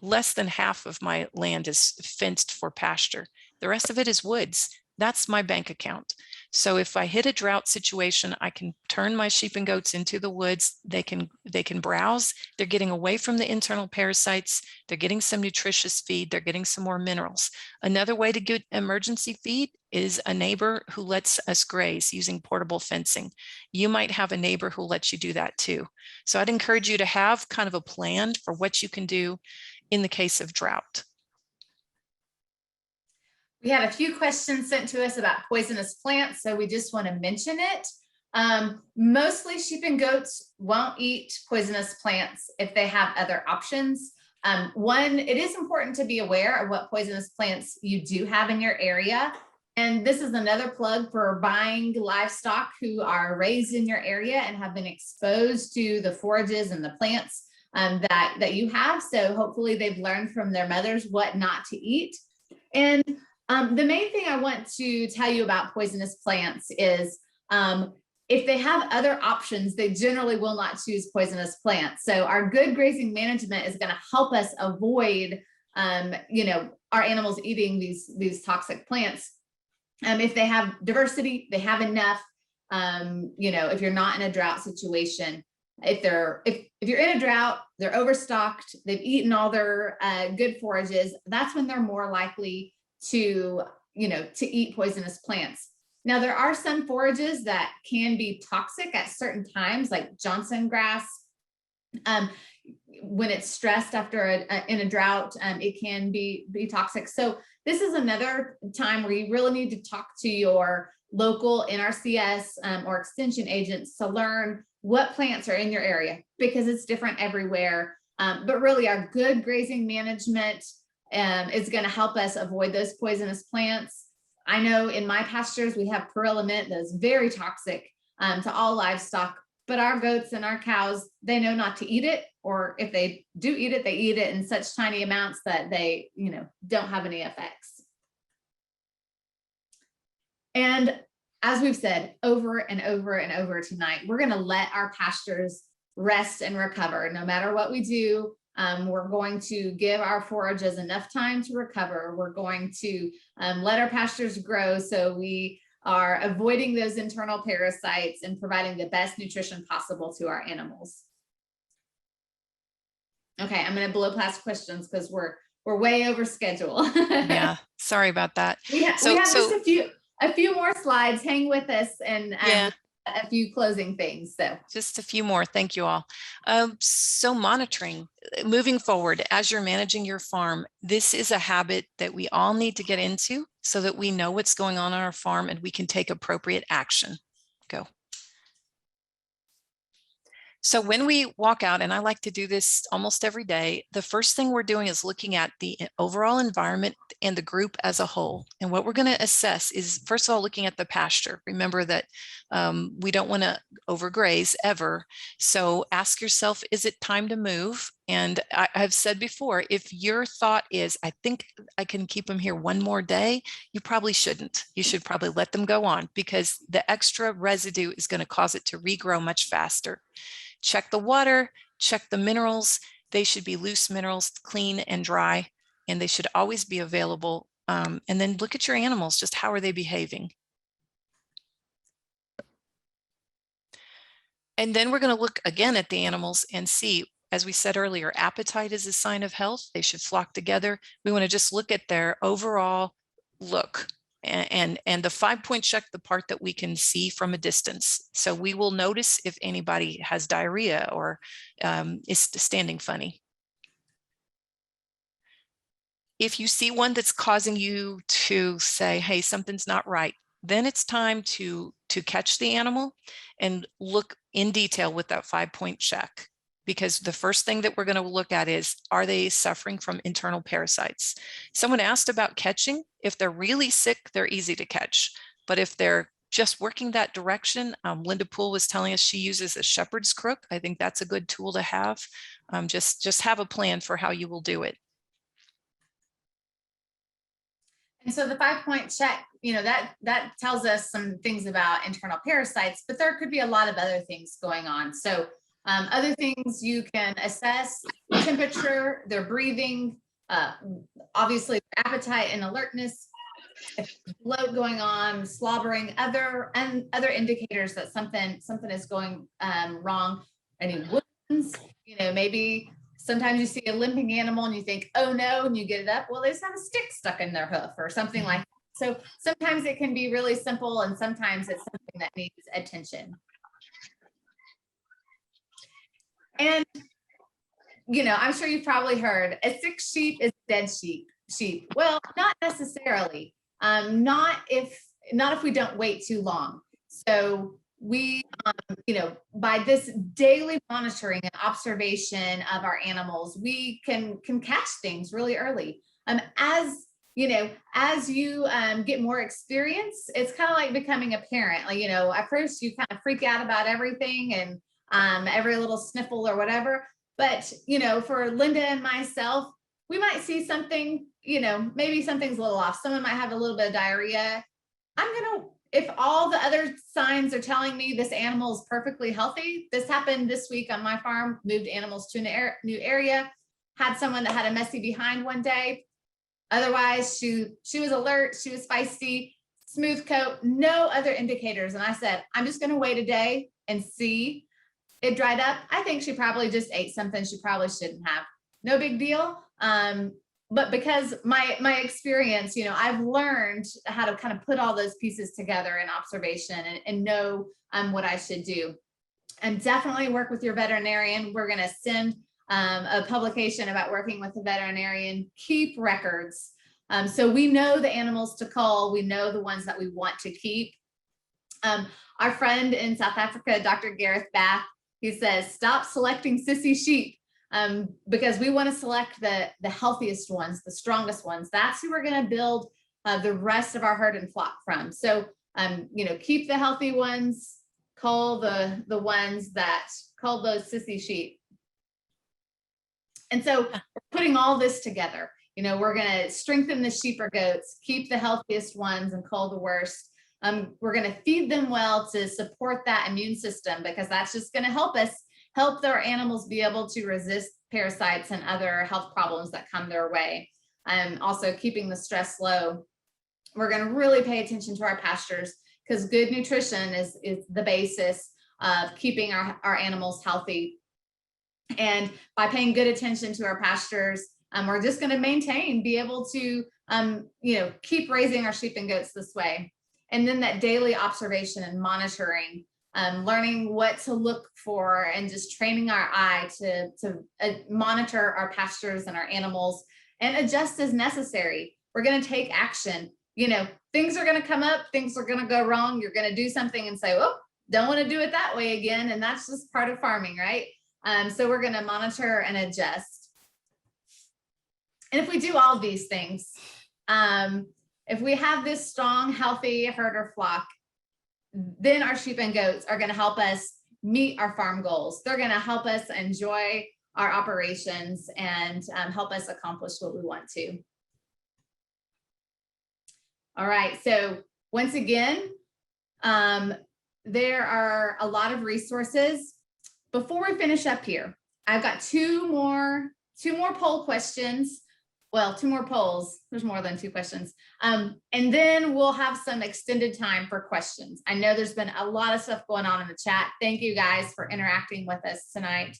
less than half of my land is fenced for pasture. The rest of it is woods. That's my bank account. So if I hit a drought situation, I can turn my sheep and goats into the woods. They can browse. They're getting away from the internal parasites. They're getting some nutritious feed. They're getting some more minerals. Another way to get emergency feed is a neighbor who lets us graze using portable fencing. You might have a neighbor who lets you do that too. So I'd encourage you to have kind of a plan for what you can do in the case of drought. We had a few questions sent to us about poisonous plants, so we just want to mention it. Mostly sheep and goats won't eat poisonous plants if they have other options. One, it is important to be aware of what poisonous plants you do have in your area. And this is another plug for buying livestock who are raised in your area and have been exposed to the forages and the plants that you have. So hopefully they've learned from their mothers what not to eat. And the main thing I want to tell you about poisonous plants is if they have other options, they generally will not choose poisonous plants. So our good grazing management is going to help us avoid, our animals eating these toxic plants. If they have diversity, they have enough. If you're not in a drought situation, if you're in a drought, they're overstocked, they've eaten all their good forages, that's when they're more likely to eat poisonous plants. Now, there are some forages that can be toxic at certain times, like Johnson grass. When it's stressed in a drought, it can be toxic. So this is another time where you really need to talk to your local NRCS or extension agents to learn what plants are in your area, because it's different everywhere. But really, our good grazing management is going to help us avoid those poisonous plants. I know in my pastures, we have Parasite that's very toxic to all livestock, but our goats and our cows, they know not to eat it, or if they do eat it, they eat it in such tiny amounts that they, don't have any effects. And as we've said over and over and over tonight, we're going to let our pastures rest and recover. No matter what we do, we're going to give our forages enough time to recover. We're going to let our pastures grow so we are avoiding those internal parasites and providing the best nutrition possible to our animals. Okay, I'm going to blow past questions because we're way over schedule. Yeah, sorry about that. We have just a few more slides. Hang with us and a few closing things. So just a few more. Thank you all. So monitoring, moving forward, as you're managing your farm, this is a habit that we all need to get into so that we know what's going on our farm and we can take appropriate action. Go. So when we walk out, and I like to do this almost every day, the first thing we're doing is looking at the overall environment and the group as a whole. And what we're going to assess is, first of all, looking at the pasture. Remember that we don't want to overgraze ever. So ask yourself, is it time to move? And I've said before, if your thought is, I think I can keep them here one more day, you probably shouldn't. You should probably let them go on, because the extra residue is going to cause it to regrow much faster. Check the water, check the minerals. They should be loose minerals, clean and dry, and they should always be available. And then look at your animals, just how are they behaving? And then we're going to look again at the animals and see, as we said earlier, appetite is a sign of health. They should flock together. We want to just look at their overall look, and the 5-point check, the part that we can see from a distance. So we will notice if anybody has diarrhea or is standing funny. If you see one that's causing you to say, hey, something's not right, then it's time to catch the animal and look in detail with that 5-point check. Because the first thing that we're going to look at is, are they suffering from internal parasites? Someone asked about catching. If they're really sick, they're easy to catch. But if they're just working that direction, Linda Poole was telling us she uses a shepherd's crook. I think that's a good tool to have. Just have a plan for how you will do it. And so the 5-point check, that tells us some things about internal parasites, but there could be a lot of other things going on. So other things you can assess: temperature, their breathing, obviously appetite and alertness, bloat going on, slobbering, other indicators that something is going wrong. Any wounds, maybe sometimes you see a limping animal and you think, oh no, and you get it up. Well, they just have a stick stuck in their hoof or something like that. So sometimes it can be really simple, and sometimes it's something that needs attention. And, I'm sure you've probably heard, a sick sheep is a dead sheep. Well, not necessarily. Not if we don't wait too long. So we, by this daily monitoring and observation of our animals, we can catch things really early. As you get more experience, it's kind of like becoming a parent. Like, at first you kind of freak out about everything and every little sniffle or whatever. But, for Linda and myself, we might see something, maybe something's a little off. Someone might have a little bit of diarrhea. If all the other signs are telling me this animal is perfectly healthy, this happened this week on my farm, moved animals to a new area, had someone that had a messy behind one day. Otherwise, she was alert, she was feisty, smooth coat, no other indicators. And I said, I'm just going to wait a day and see. It dried up. I think she probably just ate something she probably shouldn't have. No big deal. But because my experience, I've learned how to kind of put all those pieces together in observation and know what I should do. And definitely work with your veterinarian. We're going to send a publication about working with a veterinarian. Keep records. So we know the animals to cull. We know the ones that we want to keep. Our friend in South Africa, Dr. Gareth Bath, he says, stop selecting sissy sheep. Because we want to select the healthiest ones, the strongest ones. That's who we're going to build the rest of our herd and flock from. So, keep the healthy ones, cull the ones that cull those sissy sheep. And so we're putting all this together. We're going to strengthen the sheep or goats, keep the healthiest ones and cull the worst. We're going to feed them well to support that immune system, because that's just going to help their animals be able to resist parasites and other health problems that come their way. Also keeping the stress low. We're going to really pay attention to our pastures, because good nutrition is the basis of keeping our animals healthy. And by paying good attention to our pastures, we're just going to be able to, keep raising our sheep and goats this way. And then that daily observation and monitoring, learning what to look for, and just training our eye to monitor our pastures and our animals and adjust as necessary. We're going to take action. Things are going to come up, things are going to go wrong. You're going to do something and say, oh, don't want to do it that way again. And that's just part of farming, right? So we're going to monitor and adjust. And if we do all of these things, if we have this strong, healthy herd or flock, then our sheep and goats are going to help us meet our farm goals. They're going to help us enjoy our operations and help us accomplish what we want to. All right, so once again, there are a lot of resources. Before we finish up here, I've got two more poll questions. Well, two more polls. There's more than two questions. And then we'll have some extended time for questions. I know there's been a lot of stuff going on in the chat. Thank you guys for interacting with us tonight.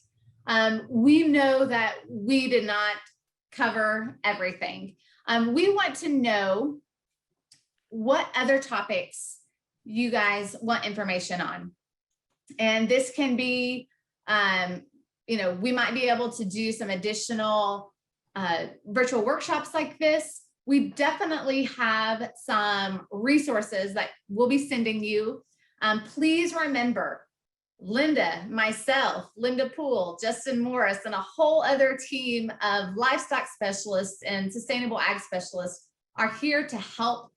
We know that we did not cover everything. We want to know what other topics you guys want information on. And this can be, we might be able to do some additional virtual workshops like this. We definitely have some resources that we'll be sending you. Please remember, Linda, myself, Linda Poole, Justin Morris, and a whole other team of livestock specialists and sustainable ag specialists are here to help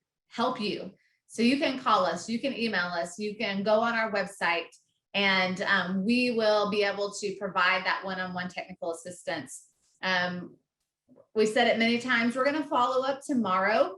you. So you can call us, you can email us, you can go on our website, and we will be able to provide that one-on-one technical assistance. We said it many times, we're going to follow up tomorrow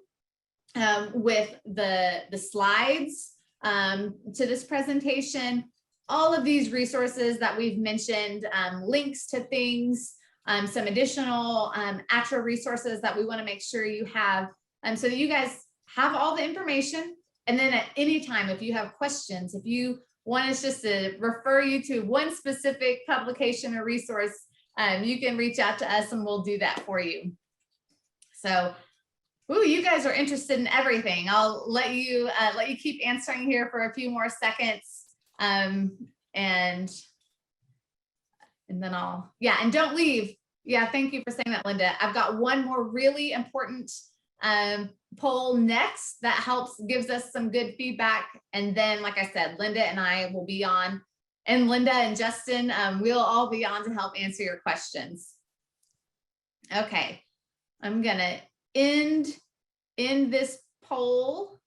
with the slides to this presentation, all of these resources that we've mentioned, links to things, some additional ATTRA resources that we want to make sure you have, so that you guys have all the information. And then at any time, if you have questions, if you want us just to refer you to one specific publication or resource, you can reach out to us and we'll do that for you. So, you guys are interested in everything. I'll let you keep answering here for a few more seconds. And then and don't leave. Yeah, thank you for saying that, Linda. I've got one more really important poll next that gives us some good feedback. And then, like I said, Linda and I will be on, and Linda and Justin, we'll all be on to help answer your questions. Okay, I'm gonna end this poll.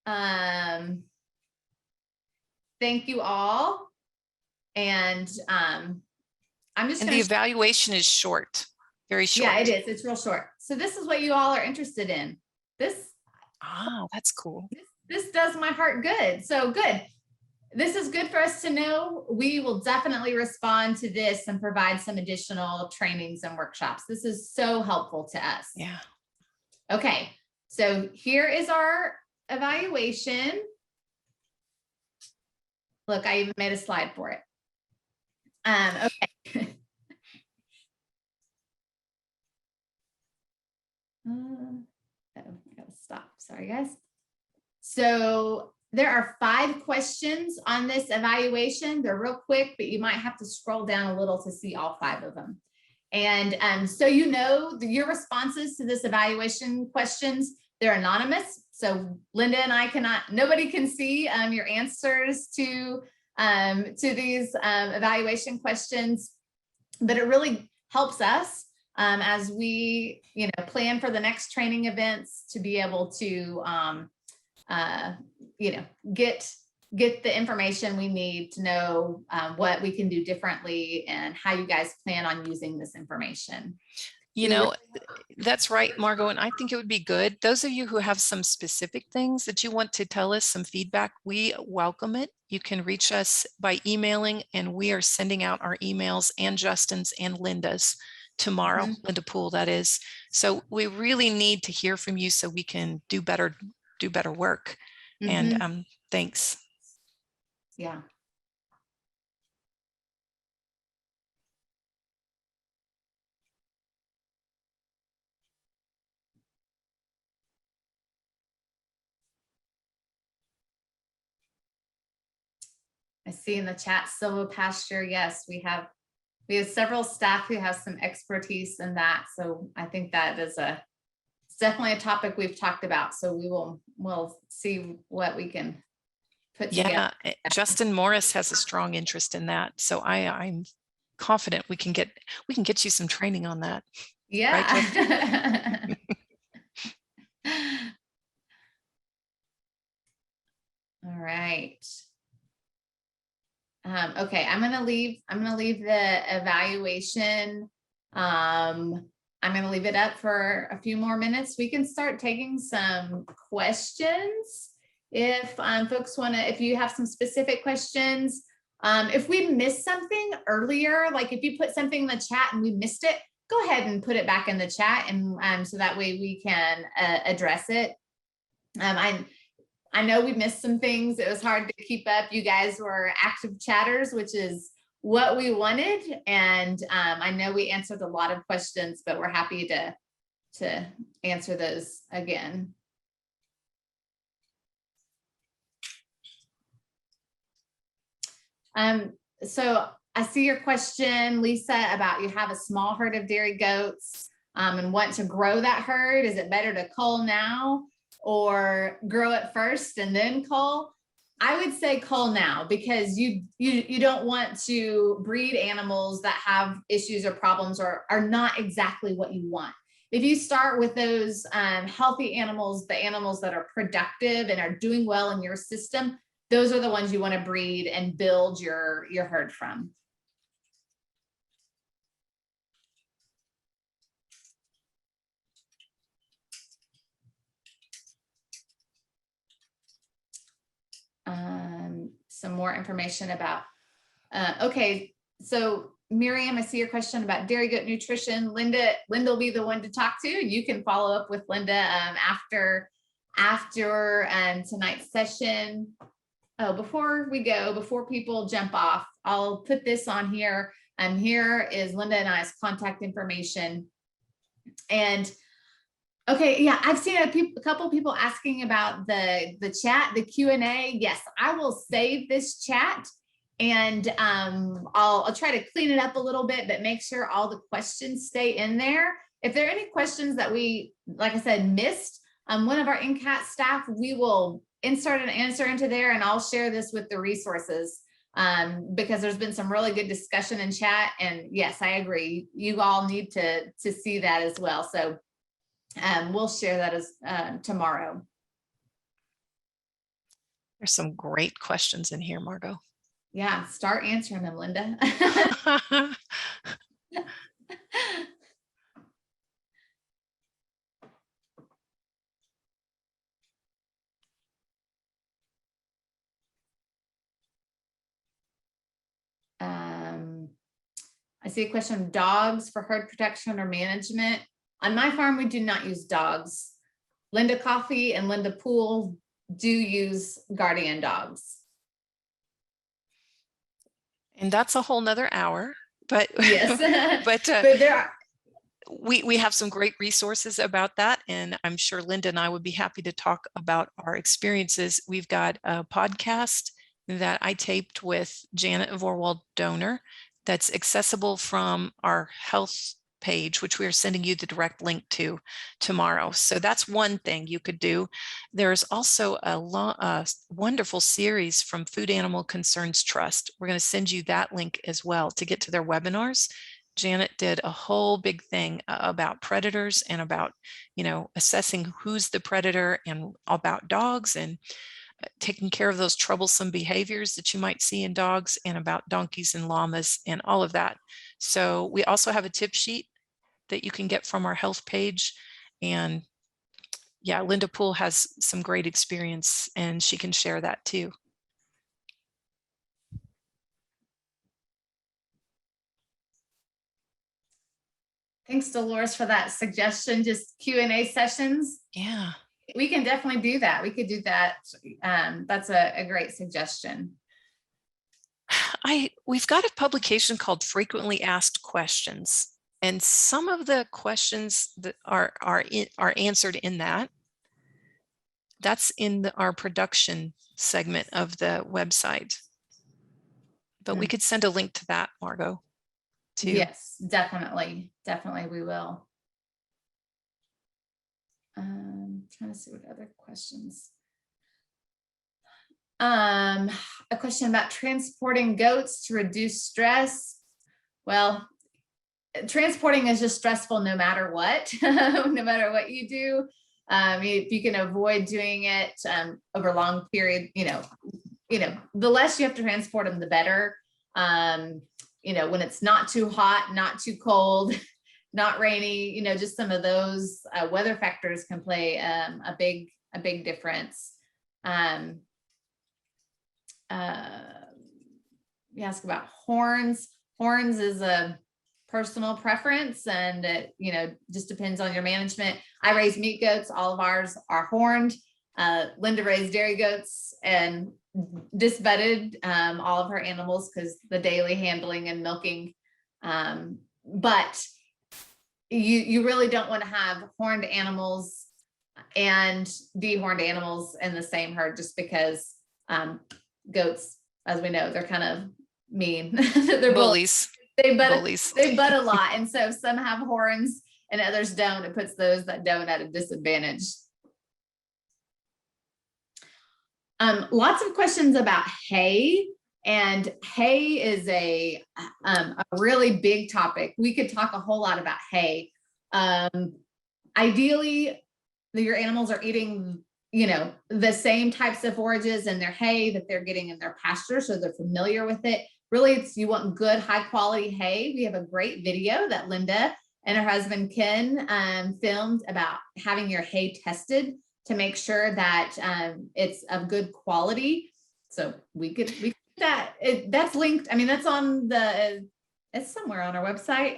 Thank you all. And I'm just and the evaluation is short, very short. Yeah, it is. It's real short. So this is what you all are interested in. That's cool. This does my heart good. So good. This is good for us to know. We will definitely respond to this and provide some additional trainings and workshops. This is so helpful to us. Yeah. Okay. So here is our evaluation. Look, I even made a slide for it. Okay. Gotta stop. Sorry, guys. So there are 5 questions on this evaluation. They're real quick, but you might have to scroll down a little to see all 5 of them. And so your responses to this evaluation questions, they're anonymous. So Linda and I nobody can see your answers to these evaluation questions, but it really helps us as we plan for the next training events to be able to get the information we need to know what we can do differently and how you guys plan on using this information. That's right, Margo. And I think it would be good. Those of you who have some specific things that you want to tell us, some feedback, we welcome it. You can reach us by emailing, and we are sending out our emails, and Justin's and Linda's tomorrow, Linda Poole, that is. So we really need to hear from you so we can do better work. And thanks. Yeah. I see in the chat, silvopasture. Yes, we have several staff who have some expertise in that. So I think that is it's definitely a topic we've talked about. So we'll see what we can put together. Yeah, Justin Morris has a strong interest in that. So I'm confident we can get you some training on that. Yeah. Right, all right. Okay, I'm gonna leave the evaluation. I'm gonna leave it up for a few more minutes. We can start taking some questions. If folks if you have some specific questions, if we missed something earlier, like if you put something in the chat and we missed it, go ahead and put it back in the chat, and so that way we can address it. I know we missed some things. It was hard to keep up. You guys were active chatters, which is what we wanted. And I know we answered a lot of questions, but we're happy to answer those again. So I see your question, Lisa, about you have a small herd of dairy goats and want to grow that herd. Is it better to cull now or grow it first and then cull? I would say cull now, because you don't want to breed animals that have issues or problems or are not exactly what you want. If you start with those healthy animals, the animals that are productive and are doing well in your system, those are the ones you want to breed and build your herd from. Some more information about, okay, so Miriam, I see your question about dairy goat nutrition. Linda will be the one to talk to. You can follow up with Linda after tonight's session. Oh, before people jump off, I'll put this on here. Here is Linda and I's contact information. And okay, yeah, I've seen a couple people asking about the chat, the Q&A. Yes, I will save this chat, and I'll try to clean it up a little bit, but make sure all the questions stay in there. If there are any questions that we, like I said, missed, one of our NCAT staff, we will insert an answer into there, and I'll share this with the resources because there's been some really good discussion in chat. And yes, I agree. You all need to see that as well. So we'll share that as tomorrow. There's some great questions in here, Margo. Yeah, start answering them, Linda. I see a question, dogs for herd protection or management. On my farm, we do not use dogs. Linda Coffey and Linda Poole do use guardian dogs. And that's a whole nother hour, but yes, but there are. We have some great resources about that, and I'm sure Linda and I would be happy to talk about our experiences. We've got a podcast that I taped with Janet of Orwell Donor that's accessible from our health page, which we are sending you the direct link to tomorrow. So that's one thing you could do. There's also a wonderful series from Food Animal Concerns Trust. We're going to send you that link as well to get to their webinars. Janet did a whole big thing about predators and about, assessing who's the predator and about dogs and taking care of those troublesome behaviors that you might see in dogs and about donkeys and llamas and all of that. So we also have a tip sheet that you can get from our health page. And yeah, Linda Poole has some great experience and she can share that too. Thanks, Dolores, for that suggestion. Just Q&A sessions. Yeah. We can definitely do that. We could do that. That's a great suggestion. We've got a publication called Frequently Asked Questions, and some of the questions that are answered in that. That's in our production segment of the website. But we could send a link to that, Margo, too. Yes, definitely. Definitely we will. Trying to see what other questions. A question about transporting goats to reduce stress. Well, transporting is just stressful no matter what, no matter what you do. If you can avoid doing it over a long period, the less you have to transport them, the better. When it's not too hot, not too cold, not rainy, just some of those weather factors can play a big difference. You ask about horns. Horns is a personal preference, and it, just depends on your management. I raise meat goats. All of ours are horned. Linda raised dairy goats and disbedded all of her animals because the daily handling and milking. But you really don't want to have horned animals and dehorned animals in the same herd, just because goats, as we know, they're kind of mean. They're bullies. They butt a lot. And so some have horns and others don't. It puts those that don't at a disadvantage. Lots of questions about hay, and hay is a really big topic. We could talk a whole lot about hay. Ideally, your animals are eating, the same types of forages in their hay that they're getting in their pasture, so they're familiar with it. Really, you want good, high quality hay. We have a great video that Linda and her husband Ken filmed about having your hay tested to make sure that it's of good quality. So we could that's linked. I mean, that's on it's somewhere on our website.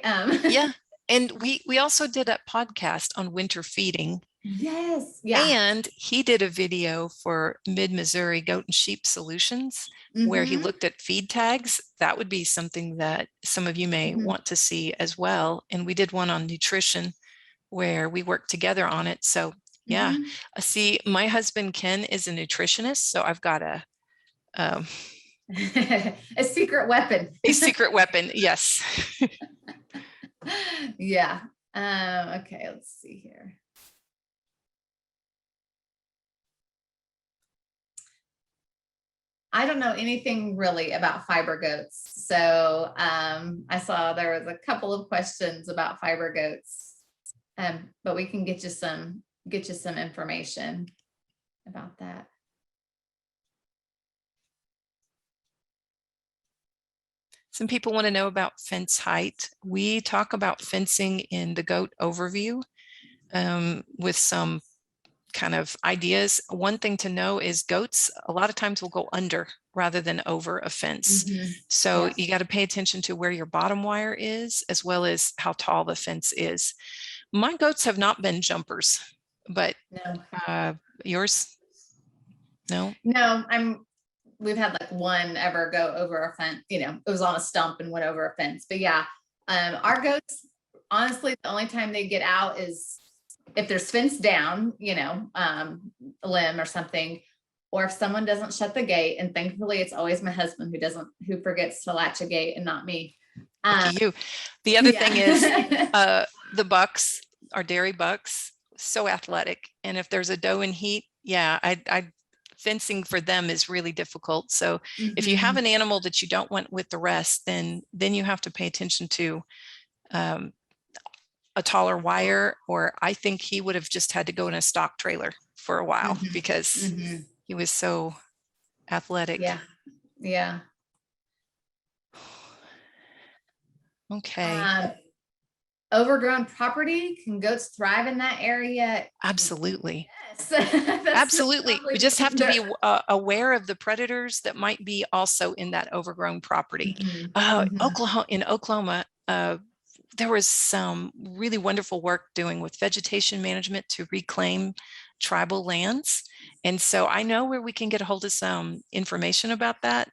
Yeah. And we also did a podcast on winter feeding. Yes. Yeah. And he did a video for Mid-Missouri Goat and Sheep Solutions, where he looked at feed tags. That would be something that some of you may want to see as well. And we did one on nutrition where we worked together on it. So yeah, see, my husband Ken is a nutritionist, so I've got a secret weapon. A secret weapon, yes. Yeah. Okay, let's see here. I don't know anything really about fiber goats. So I saw there was a couple of questions about fiber goats, but we can get you some information about that. Some people want to know about fence height. We talk about fencing in the goat overview with some kind of ideas. One thing to know is goats a lot of times will go under rather than over a fence. So you got to pay attention to where your bottom wire is, as well as how tall the fence is. My goats have not been jumpers, but no. Yours? No? No, we've had like one ever go over a fence, it was on a stump and went over a fence. But yeah, our goats, honestly, the only time they get out is if there's fenced down, a limb or something, or if someone doesn't shut the gate. And thankfully it's always my husband who forgets to latch a gate and not me. You. The other thing is the bucks, our dairy bucks, so athletic. And if there's a doe in heat, I fencing for them is really difficult. So if you have an animal that you don't want with the rest, then you have to pay attention to a taller wire, or I think he would have just had to go in a stock trailer for a while because he was so athletic. Yeah. Okay. Overgrown property, can goats thrive in that area? Absolutely. Yes. Absolutely. We just have to be aware of the predators that might be also in that overgrown property. In Oklahoma, there was some really wonderful work doing with vegetation management to reclaim tribal lands. And so I know where we can get a hold of some information about that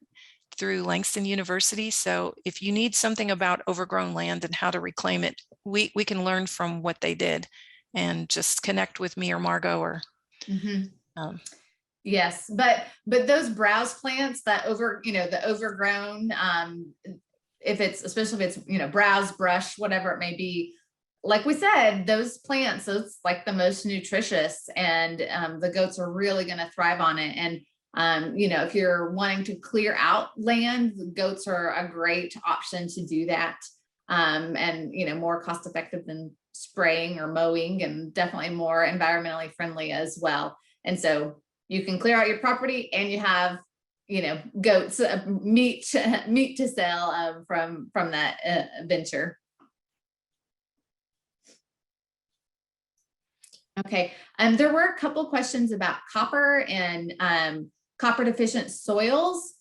through Langston University. So if you need something about overgrown land and how to reclaim it, we can learn from what they did, and just connect with me or Margo or yes, but those browse plants that the overgrown, especially if it's browse, brush, whatever it may be, like we said, those plants, it's like the most nutritious, and the goats are really going to thrive on it. And if you're wanting to clear out land, the goats are a great option to do that, and more cost effective than spraying or mowing, and definitely more environmentally friendly as well. And so you can clear out your property and you have goats meat to sell from that venture. Okay, there were a couple questions about copper and copper deficient soils.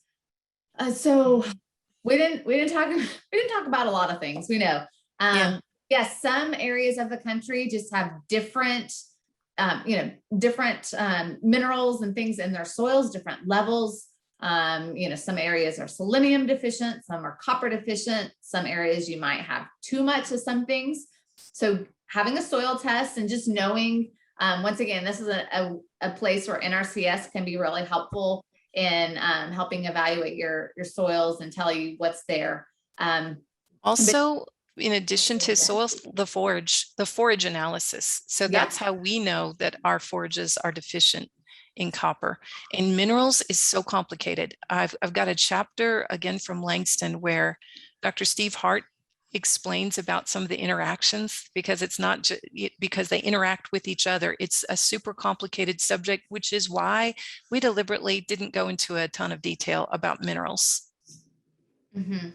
So we didn't talk about a lot of things. We know. Yes, some areas of the country just have different different minerals and things in their soils, different levels. Some areas are selenium deficient, some are copper deficient, some areas you might have too much of some things. So having a soil test and just knowing, once again, this is a place where NRCS can be really helpful in helping evaluate your soils and tell you what's there. Also, in addition to soils, the forage analysis. So that's how we know that our forages are deficient in copper. And minerals is so complicated. I've got a chapter again from Langston where Dr. Steve Hart explains about some of the interactions, because it's not just because they interact with each other. It's a super complicated subject, which is why we deliberately didn't go into a ton of detail about minerals. Mm-hmm.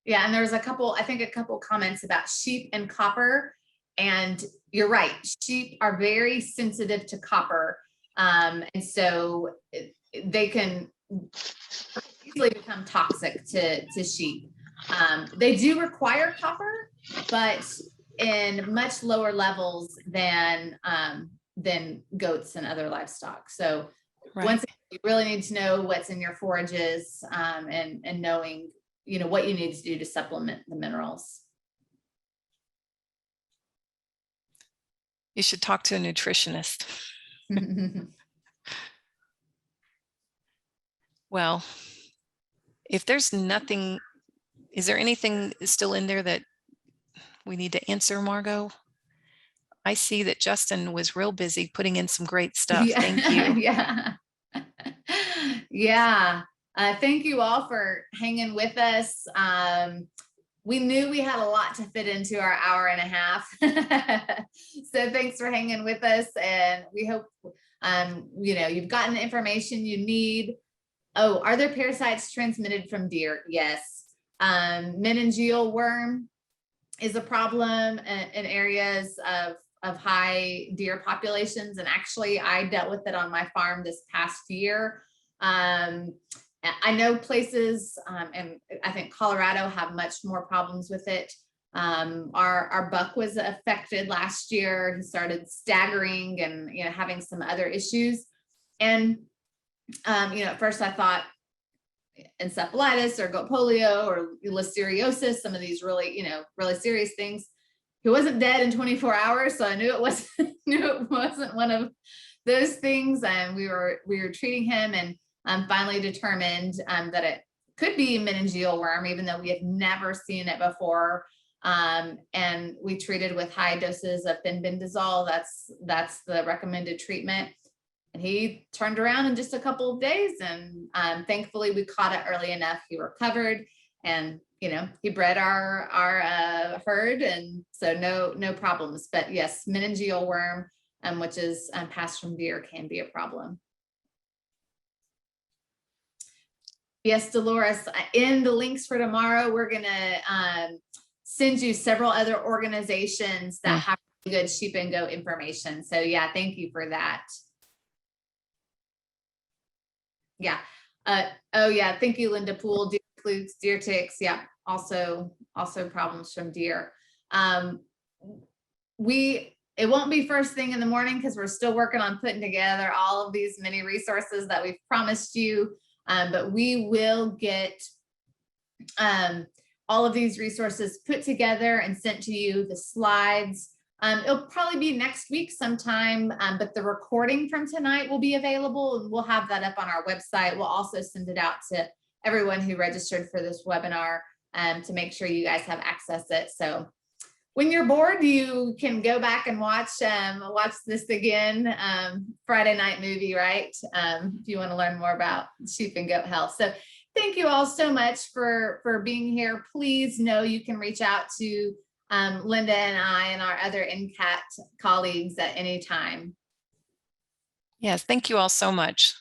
Yeah, and there's a couple comments about sheep and copper, and you're right, sheep are very sensitive to copper, and so they can easily become toxic to sheep. They do require copper, but in much lower levels than goats and other livestock. So once again, you really need to know what's in your forages, and knowing what you need to do to supplement the minerals. You should talk to a nutritionist. Well, if there's nothing, is there anything still in there that we need to answer, Margo? I see that Justin was real busy putting in some great stuff. Thank you. Yeah. Thank you all for hanging with us. We knew we had a lot to fit into our hour and a half. So thanks for hanging with us. And we hope, you've gotten the information you need. Oh, are there parasites transmitted from deer? Yes. Meningeal worm is a problem in areas of high deer populations. And actually I dealt with it on my farm this past year. I know places, and I think Colorado have much more problems with it. Our buck was affected last year. He started staggering and having some other issues. And at first I thought encephalitis or goat polio or listeriosis, some of these really serious things. He wasn't dead in 24 hours, so I knew it wasn't one of those things. And we were treating him, and finally determined that it could be meningeal worm, even though we had never seen it before. And we treated with high doses of fenbendazole. That's the recommended treatment. And he turned around in just a couple of days, and thankfully we caught it early enough. He recovered, and he bred our herd, and so no problems. But yes, meningeal worm, which is passed from deer, can be a problem. Yes, Dolores, in the links for tomorrow, we're going to send you several other organizations that have good sheep and goat information. So yeah, thank you for that. Yeah. Oh yeah. Thank you, Linda Poole. Deer flukes, deer ticks. Yeah. Also problems from deer. It won't be first thing in the morning because we're still working on putting together all of these many resources that we've promised you. But we will get all of these resources put together and sent to you, the slides. It'll probably be next week sometime, but the recording from tonight will be available, and we'll have that up on our website. We'll also send it out to everyone who registered for this webinar to make sure you guys have access to it. So when you're bored, you can go back and watch this again, Friday night movie, right? If you want to learn more about sheep and goat health. So thank you all so much for being here. Please know you can reach out to Linda and I and our other NCAT colleagues at any time. Yes, thank you all so much.